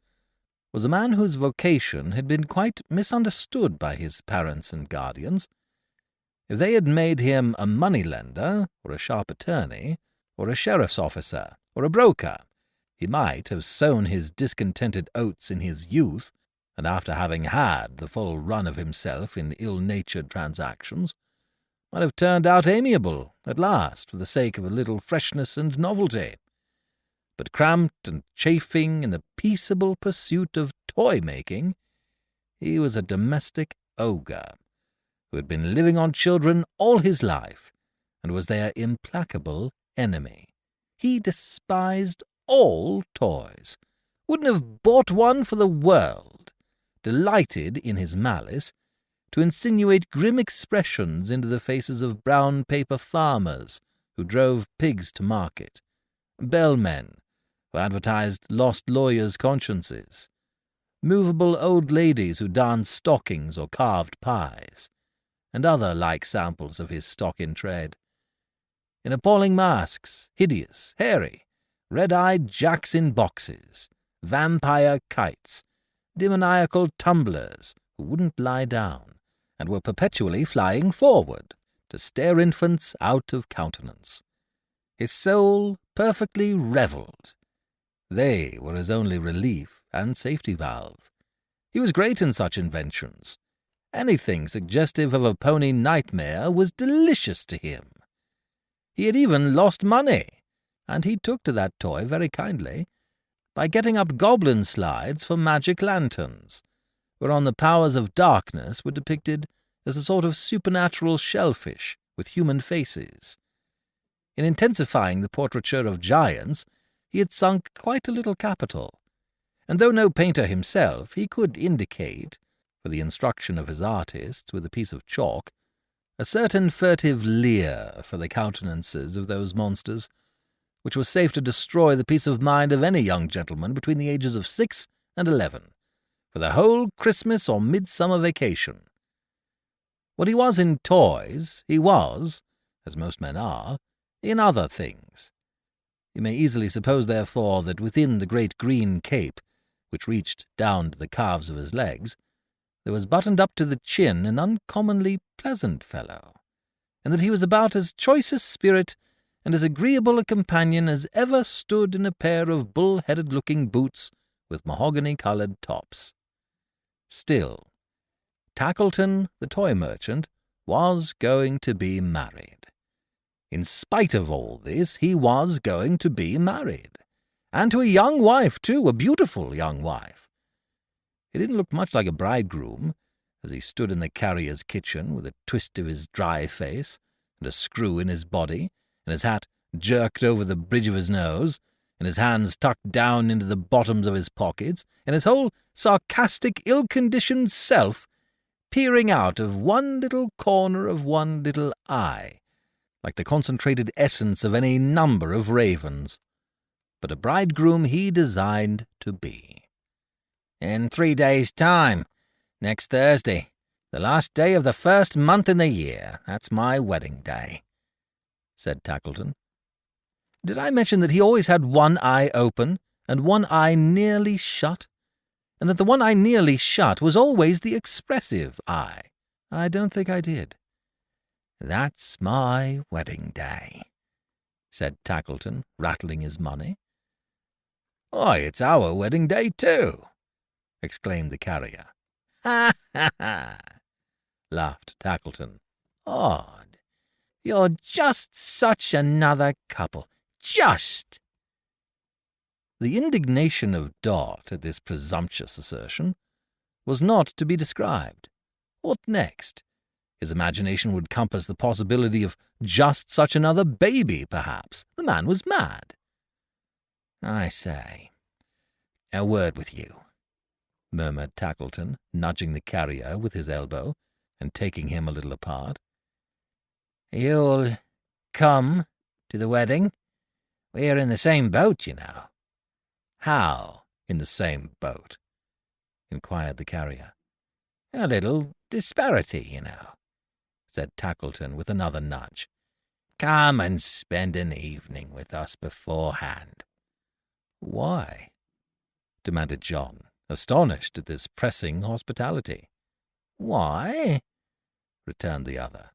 was a man whose vocation had been quite misunderstood by his parents and guardians. If they had made him a money-lender, or a sharp attorney, or a sheriff's officer, or a broker, he might have sown his discontented oats in his youth, and after having had the full run of himself in ill-natured transactions, might have turned out amiable at last for the sake of a little freshness and novelty. But cramped and chafing in the peaceable pursuit of toy-making, he was a domestic ogre, who had been living on children all his life, and was their implacable enemy. He despised all toys, wouldn't have bought one for the world, delighted in his malice to insinuate grim expressions into the faces of brown-paper farmers who drove pigs to market, bellmen who advertised lost lawyers' consciences, movable old ladies who danced stockings or carved pies, and other like samples of his stock-in-trade. In appalling masks, hideous, hairy, red-eyed jacks in boxes, vampire kites, demoniacal tumblers who wouldn't lie down, and were perpetually flying forward to stare infants out of countenance. His soul perfectly revelled. They were his only relief and safety valve. He was great in such inventions. Anything suggestive of a pony nightmare was delicious to him. He had even lost money, and he took to that toy very kindly, by getting up goblin slides for magic lanterns, whereon the powers of darkness were depicted as a sort of supernatural shellfish with human faces. In intensifying the portraiture of giants, he had sunk quite a little capital, and though no painter himself, he could indicate, for the instruction of his artists with a piece of chalk, a certain furtive leer for the countenances of those monsters, which was safe to destroy the peace of mind of any young gentleman between the ages of 6 and 11, for the whole Christmas or midsummer vacation. What he was in toys, he was, as most men are, in other things. You may easily suppose, therefore, that within the great green cape, which reached down to the calves of his legs, there was buttoned up to the chin an uncommonly pleasant fellow, and that he was about as choice a spirit and as agreeable a companion as ever stood in a pair of bull-headed-looking boots with mahogany-coloured tops. Still, Tackleton, the toy merchant, was going to be married. In spite of all this, he was going to be married, and to a young wife, too, a beautiful young wife. He didn't look much like a bridegroom, as he stood in the carrier's kitchen with a twist of his dry face and a screw in his body, and his hat jerked over the bridge of his nose, and his hands tucked down into the bottoms of his pockets, and his whole sarcastic, ill-conditioned self peering out of one little corner of one little eye, like the concentrated essence of any number of ravens. But a bridegroom he designed to be. "In 3 days' time, next Thursday, the last day of the first month in the year. That's my wedding day," said Tackleton. "Did I mention that he always had one eye open and one eye nearly shut, and that the one eye nearly shut was always the expressive eye? I don't think I did." "That's my wedding day," said Tackleton, rattling his money. "Why, it's our wedding day, too," exclaimed the carrier. "Ha, ha, ha!" laughed Tackleton. "Odd. You're just such another couple. Just!" The indignation of Dot at this presumptuous assertion was not to be described. What next? His imagination would compass the possibility of just such another baby, perhaps. The man was mad. "I say, a word with you," murmured Tackleton, nudging the carrier with his elbow and taking him a little apart. "You'll come to the wedding? We're in the same boat, you know." "How in the same boat?" inquired the carrier. A little disparity, you know," said Tackleton with another nudge. "Come and spend an evening with us beforehand." "Why?" demanded John, astonished at this pressing hospitality. "Why?" returned the other.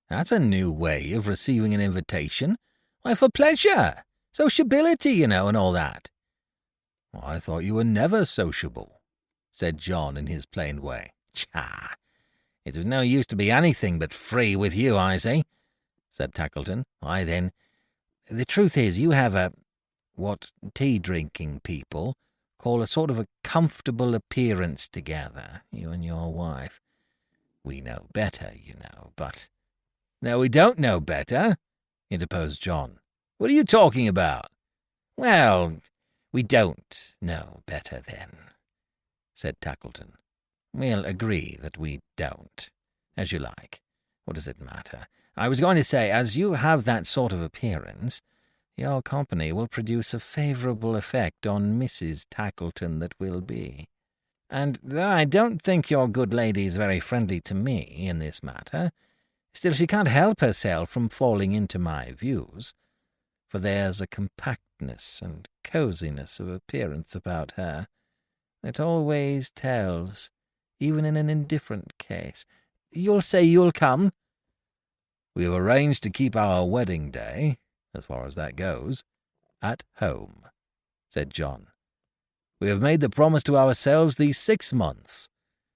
"That's a new way of receiving an invitation. Why, for pleasure, sociability, you know, and all that." "I thought you were never sociable," said John in his plain way. "Tcha! It's of no use to be anything but free with you, I see," said Tackleton. "Why, then, the truth is you have what tea-drinking people call a sort of a comfortable appearance together, you and your wife. We know better, you know, but—" "No, we don't know better," interposed John. "What are you talking about?" "Well, we don't know better, then," said Tackleton. "We'll agree that we don't. As you like. What does it matter? I was going to say, as you have that sort of appearance, your company will produce a favourable effect on Mrs. Tackleton that will be. And though I don't think your good lady is very friendly to me in this matter, still she can't help herself from falling into my views, for there's a compactness and coziness of appearance about her that always tells, even in an indifferent case. You'll say you'll come?" "We have arranged to keep our wedding day, as far as that goes, at home," said John. "We have made the promise to ourselves these 6 months.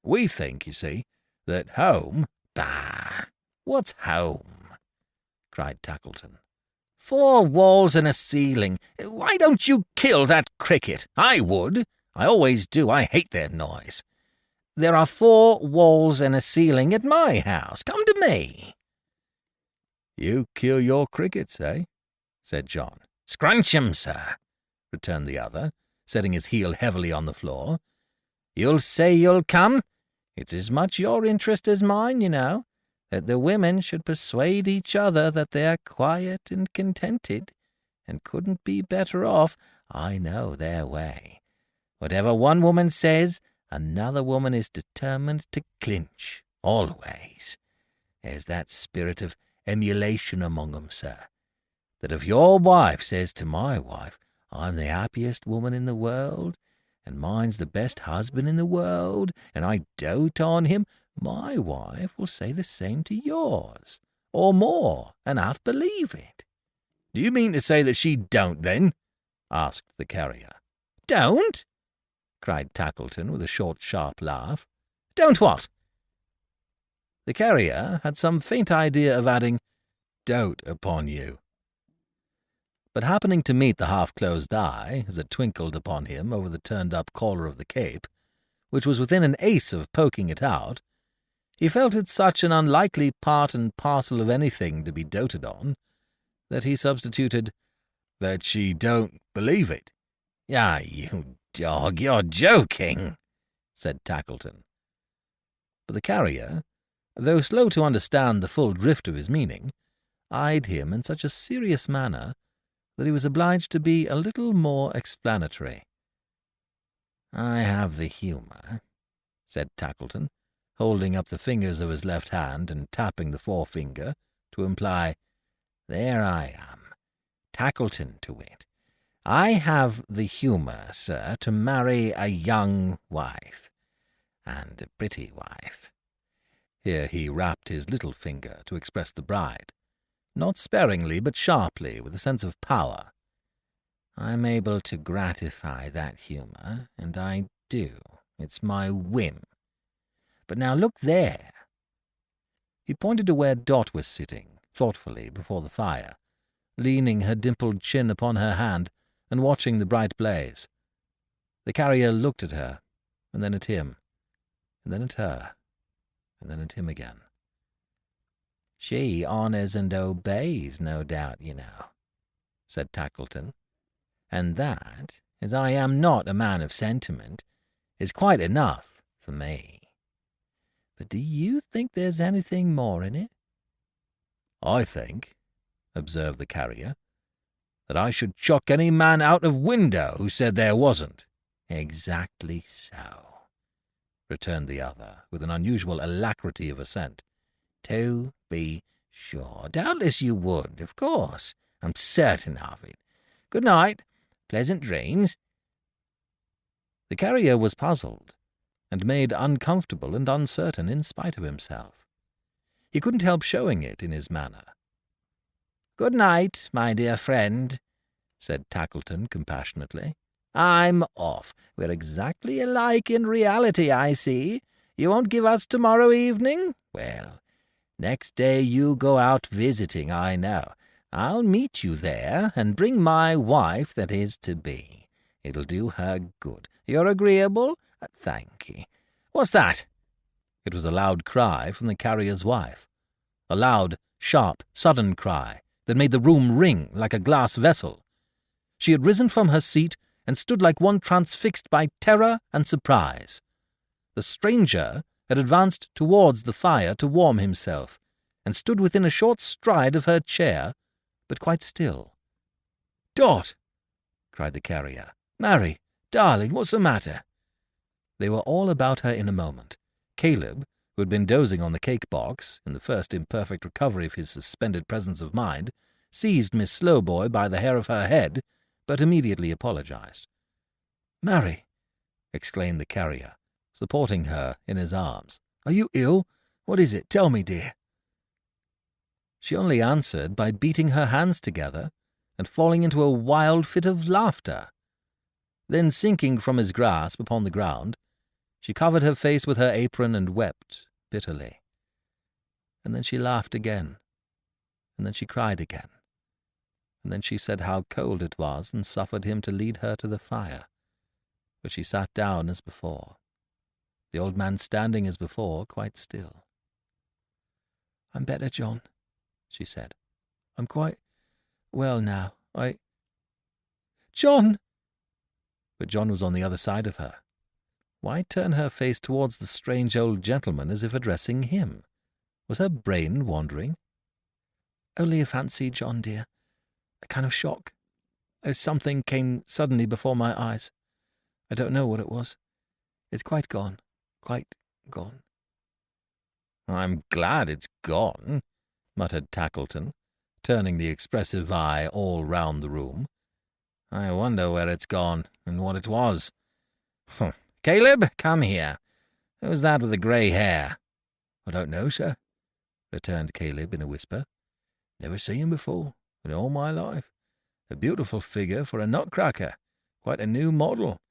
We think, you see, that home—" "Bah! What's home?" cried Tackleton. "4 walls and a ceiling. Why don't you kill that cricket? I would. I always do. I hate their noise. There are 4 walls and a ceiling at my house. Come to me." "You kill your crickets, eh?" said John. "Scrunch 'em, sir," returned the other, setting his heel heavily on the floor. "You'll say you'll come? It's as much your interest as mine, you know, that the women should persuade each other that they're quiet and contented, and couldn't be better off. I know their way. Whatever one woman says, another woman is determined to clinch, always. There's that spirit of emulation among 'em, sir, that if your wife says to my wife, 'I'm the happiest woman in the world, and mine's the best husband in the world, and I dote on him,' my wife will say the same to yours, or more, and half believe it." "Do you mean to say that she don't, then?" asked the carrier. "Don't?" cried Tackleton with a short, sharp laugh. "Don't what?" The carrier had some faint idea of adding, "dote upon you." But happening to meet the half-closed eye as it twinkled upon him over the turned-up collar of the cape, which was within an ace of poking it out, he felt it such an unlikely part and parcel of anything to be doted on, that he substituted, "that she don't believe it." "Ah, you dog, you're joking," said Tackleton. But the carrier, though slow to understand the full drift of his meaning, eyed him in such a serious manner that he was obliged to be a little more explanatory. "I have the humour," said Tackleton, holding up the fingers of his left hand and tapping the forefinger, to imply, "There I am, Tackleton to wit. I have the humour, sir, to marry a young wife, and a pretty wife." Here he rapped his little finger to express the bride, not sparingly but sharply, with a sense of power. "I'm able to gratify that humour, and I do. It's my whim. But now look there." He pointed to where Dot was sitting, thoughtfully, before the fire, leaning her dimpled chin upon her hand and watching the bright blaze. The carrier looked at her, and then at him, and then at her, and then at him again. "She honours and obeys, no doubt, you know," said Tackleton. "And that, as I am not a man of sentiment, is quite enough for me. But do you think there's anything more in it?" "I think," observed the carrier, "that I should chuck any man 'out of window' who said there wasn't." "Exactly so. returned the other, with an unusual alacrity of assent. To be sure. Doubtless you would, of course. I'm certain of it. Good night. Pleasant dreams. The carrier was puzzled, and made uncomfortable and uncertain in spite of himself. He couldn't help showing it in his manner. Good night, my dear friend, said Tackleton compassionately. I'm off. We're exactly alike in reality, I see. You won't give us tomorrow evening? Well, next day you go out visiting, I know. I'll meet you there, and bring my wife that is to be. It'll do her good. You're agreeable? Thank ye. What's that? It was a loud cry from the carrier's wife. A loud, sharp, sudden cry that made the room ring like a glass vessel. She had risen from her seat and stood like one transfixed by terror and surprise. The stranger had advanced towards the fire to warm himself, and stood within a short stride of her chair, but quite still. "Dot!" cried the carrier. "Mary, darling, what's the matter?" They were all about her in a moment. Caleb, who had been dozing on the cake-box, in the first imperfect recovery of his suspended presence of mind, seized Miss Slowboy by the hair of her head, but immediately apologized. "Mary," exclaimed the carrier, supporting her in his arms, "are you ill? What is it? Tell me, dear." She only answered by beating her hands together and falling into a wild fit of laughter. Then, sinking from his grasp upon the ground, she covered her face with her apron and wept bitterly. And then she laughed again, and then she cried again, and then she said how cold it was and suffered him to lead her to the fire, where she sat down as before, the old man standing as before, quite still. "I'm better, John," she said. "I'm quite well now. John!" But John was on the other side of her. Why turn her face towards the strange old gentleman as if addressing him? Was her brain wandering? "Only a fancy, John dear. A kind of shock. Something came suddenly before my eyes. I don't know what it was. It's quite gone. Quite gone." "I'm glad it's gone," muttered Tackleton, turning the expressive eye all round the room. "I wonder where it's gone, and what it was. Caleb, come here. Who's that with the grey hair?" "I don't know, sir," returned Caleb in a whisper. "Never seen him before in all my life. A beautiful figure for a nutcracker, quite a new model,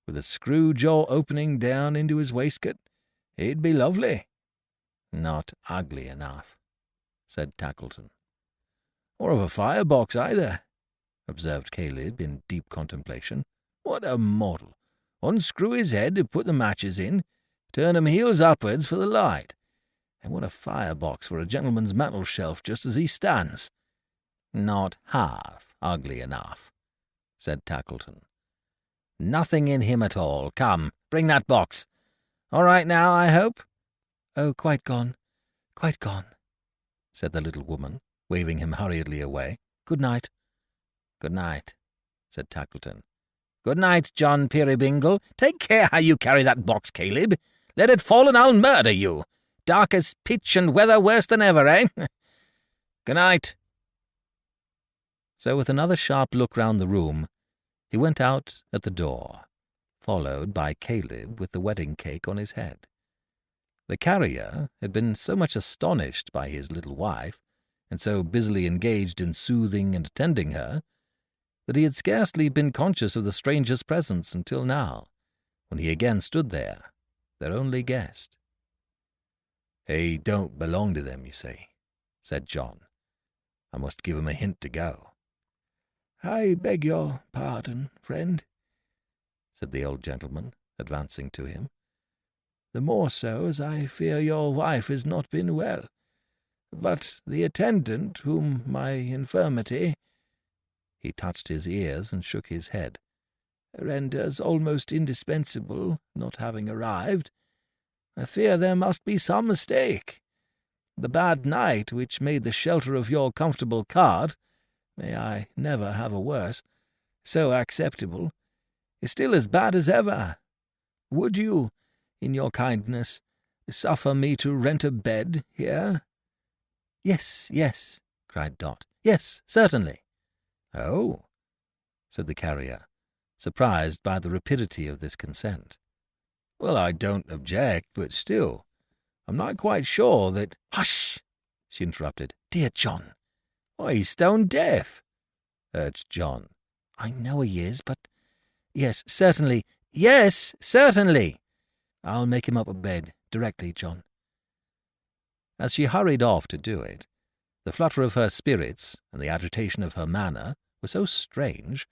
with a screw jaw opening down into his waistcoat. He'd be lovely." "Not ugly enough," said Tackleton. "Or of a firebox either," observed Caleb in deep contemplation. "What a model! Unscrew his head to put the matches in, turn 'em heels upwards for the light. And what a firebox for a gentleman's mantel-shelf just as he stands." "Not half ugly enough," said Tackleton. "Nothing in him at all. Come, bring that box. All right now, I hope?" "Oh, quite gone, said the little woman, waving him hurriedly away. "Good night." "Good night," said Tackleton. "Good night, John Peerybingle. Take care how you carry that box, Caleb. Let it fall and I'll murder you. Dark as pitch and weather worse than ever, eh? Good night." So with another sharp look round the room, he went out at the door, followed by Caleb with the wedding cake on his head. The carrier had been so much astonished by his little wife, and so busily engaged in soothing and attending her, that he had scarcely been conscious of the stranger's presence until now, when he again stood there, their only guest. "He don't belong to them, you see," said John. "I must give him a hint to go." "I beg your pardon, friend," said the old gentleman, advancing to him. "The more so as I fear your wife has not been well. But the attendant whom my infirmity—" he touched his ears and shook his head— "renders almost indispensable, not having arrived. I fear there must be some mistake. The bad night which made the shelter of your comfortable cart, may I never have a worse, so acceptable, is still as bad as ever. Would you, in your kindness, suffer me to rent a bed here?" "Yes, yes," cried Dot. "Yes, certainly." "Oh," said the carrier, surprised by the rapidity of this consent. "Well, I don't object, but still, I'm not quite sure that—" "Hush!" she interrupted. "Dear John." "Why, he's stone deaf," urged John. "I know he is, but— Yes, certainly. Yes, certainly. I'll make him up a bed directly, John." As she hurried off to do it, the flutter of her spirits and the agitation of her manner were so strange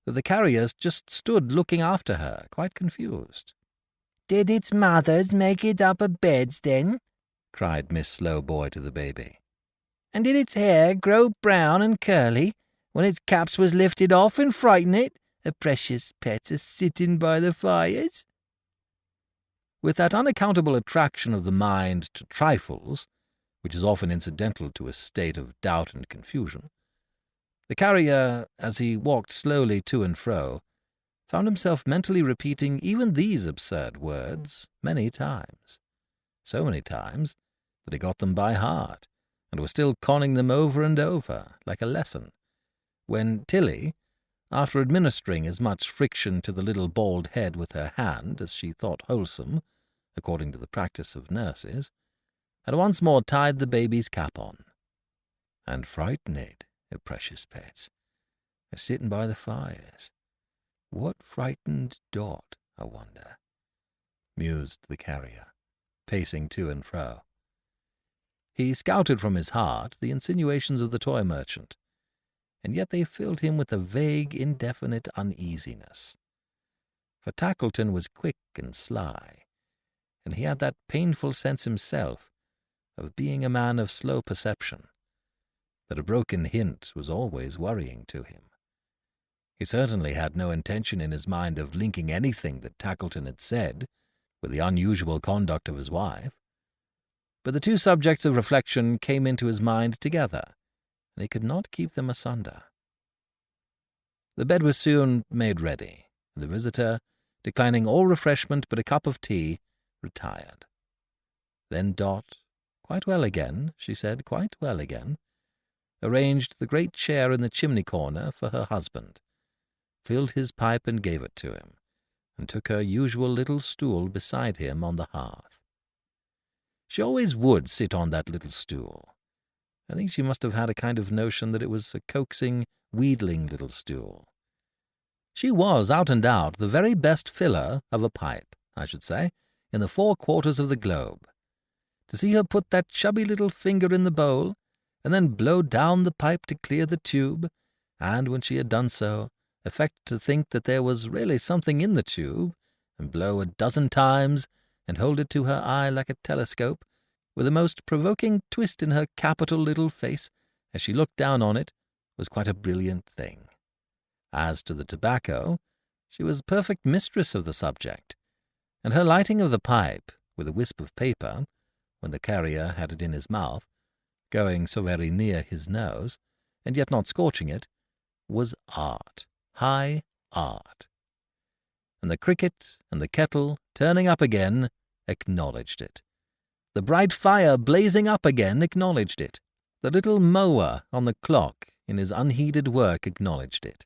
that the carrier just stood looking after her, quite confused. "Did its mothers make it up a beds, then?" cried Miss Slowboy to the baby. "And did its hair grow brown and curly when its caps was lifted off and frighten it, a precious pet, a-sitting by the fires?" With that unaccountable attraction of the mind to trifles, which is often incidental to a state of doubt and confusion, the carrier, as he walked slowly to and fro, found himself mentally repeating even these absurd words many times, so many times that he got them by heart, and was still conning them over and over, like a lesson, when Tilly, after administering as much friction to the little bald head with her hand as she thought wholesome, according to the practice of nurses, had once more tied the baby's cap on. "And frighten it, a precious pets, a-sitting by the fires. What frightened Dot, I wonder?" mused the carrier, pacing to and fro. He scouted from his heart the insinuations of the toy merchant, and yet they filled him with a vague, indefinite uneasiness. For Tackleton was quick and sly, and he had that painful sense himself of being a man of slow perception, that a broken hint was always worrying to him. He certainly had no intention in his mind of linking anything that Tackleton had said with the unusual conduct of his wife, but the two subjects of reflection came into his mind together, and he could not keep them asunder. The bed was soon made ready, and the visitor, declining all refreshment but a cup of tea, retired. Then Dot, "Quite well again," she said, "quite well again," arranged the great chair in the chimney-corner for her husband, filled his pipe and gave it to him, and took her usual little stool beside him on the hearth. She always would sit on that little stool. I think she must have had a kind of notion that it was a coaxing, wheedling little stool. She was, out and out, the very best filler of a pipe, I should say, in the 4 quarters of the globe. To see her put that chubby little finger in the bowl, and then blow down the pipe to clear the tube, and, when she had done so, affect to think that there was really something in the tube, and blow a dozen times, and hold it to her eye like a telescope, with a most provoking twist in her capital little face as she looked down on it, was quite a brilliant thing. As to the tobacco, she was perfect mistress of the subject, and her lighting of the pipe with a wisp of paper, when the carrier had it in his mouth, going so very near his nose, and yet not scorching it, was art, high art. And the cricket and the kettle, turning up again, acknowledged it. The bright fire blazing up again acknowledged it. The little mower on the clock in his unheeded work acknowledged it.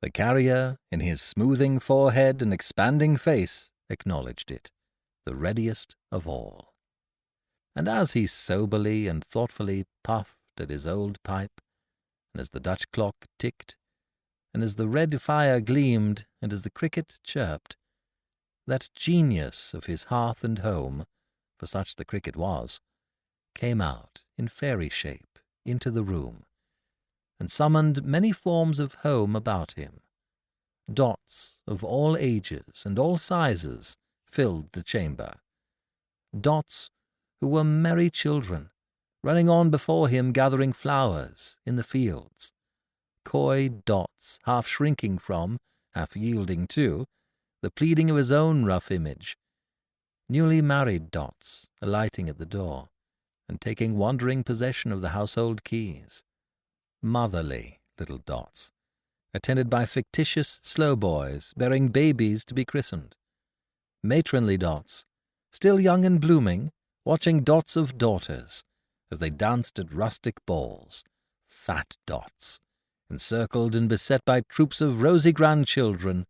The carrier, in his smoothing forehead and expanding face, acknowledged it, the readiest of all. And as he soberly and thoughtfully puffed at his old pipe, and as the Dutch clock ticked, and as the red fire gleamed, and as the cricket chirped, that genius of his hearth and home, for such the cricket was, came out in fairy shape into the room, and summoned many forms of home about him. Dots of all ages and all sizes filled the chamber. Dots who were merry children, running on before him gathering flowers in the fields. Coy Dots, half shrinking from, half yielding to, the pleading of his own rough image. Newly married Dots, alighting at the door, and taking wandering possession of the household keys. Motherly little Dots, attended by fictitious slow boys bearing babies to be christened. matronly dots, still young and blooming, watching dots of daughters as they danced at rustic balls, fat dots, encircled and beset by troops of rosy grandchildren,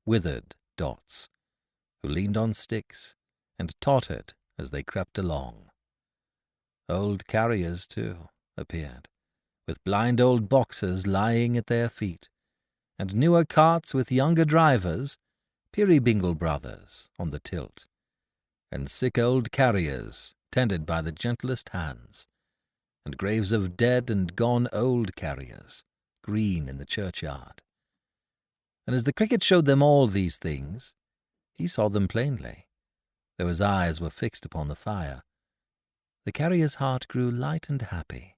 withered dots, who leaned on sticks and tottered as they crept along. Old carriers, too, appeared, with blind old boxes lying at their feet, and newer carts with younger drivers, Peerybingle brothers, on the tilt, and sick old carriers tended by the gentlest hands, and graves of dead and gone old carriers, green in the churchyard. And as the cricket showed them all these things, he saw them plainly, though his eyes were fixed upon the fire. The carrier's heart grew light and happy,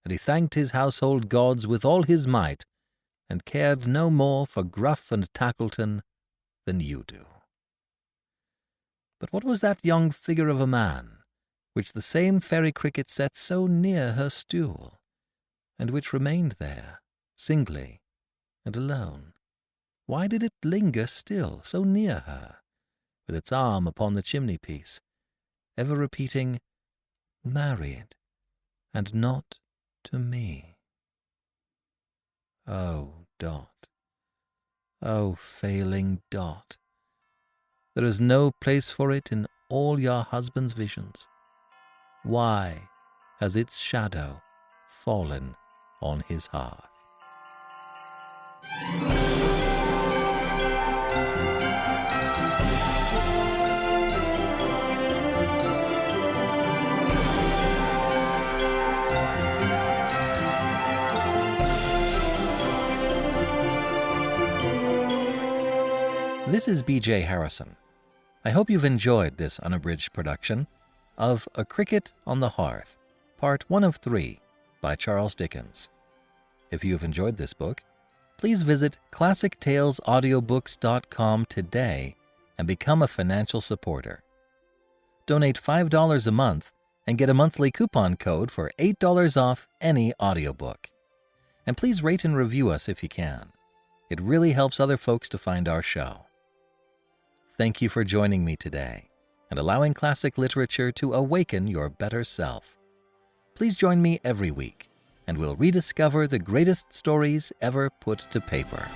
and he thanked his household gods with all his might, and cared no more for Gruff and Tackleton than you do. But what was that young figure of a man, which the same fairy cricket set so near her stool, and which remained there, singly and alone? Why did it linger still so near her, with its arm upon the chimney-piece, ever repeating, "Married, and not to me"? Oh, Dot! Oh, failing Dot! There is no place for it in all your husband's visions. Why has its shadow fallen on his hearth? This is B.J. Harrison. I hope you've enjoyed this unabridged production of A Cricket on the Hearth, Part 1 of 3 by Charles Dickens. If you have enjoyed this book, please visit ClassicTalesAudiobooks.com today and become a financial supporter. Donate $5 a month and get a monthly coupon code for $8 off any audiobook. And please rate and review us if you can. It really helps other folks to find our show. Thank you for joining me today and allowing classic literature to awaken your better self. Please join me every week, and we'll rediscover the greatest stories ever put to paper.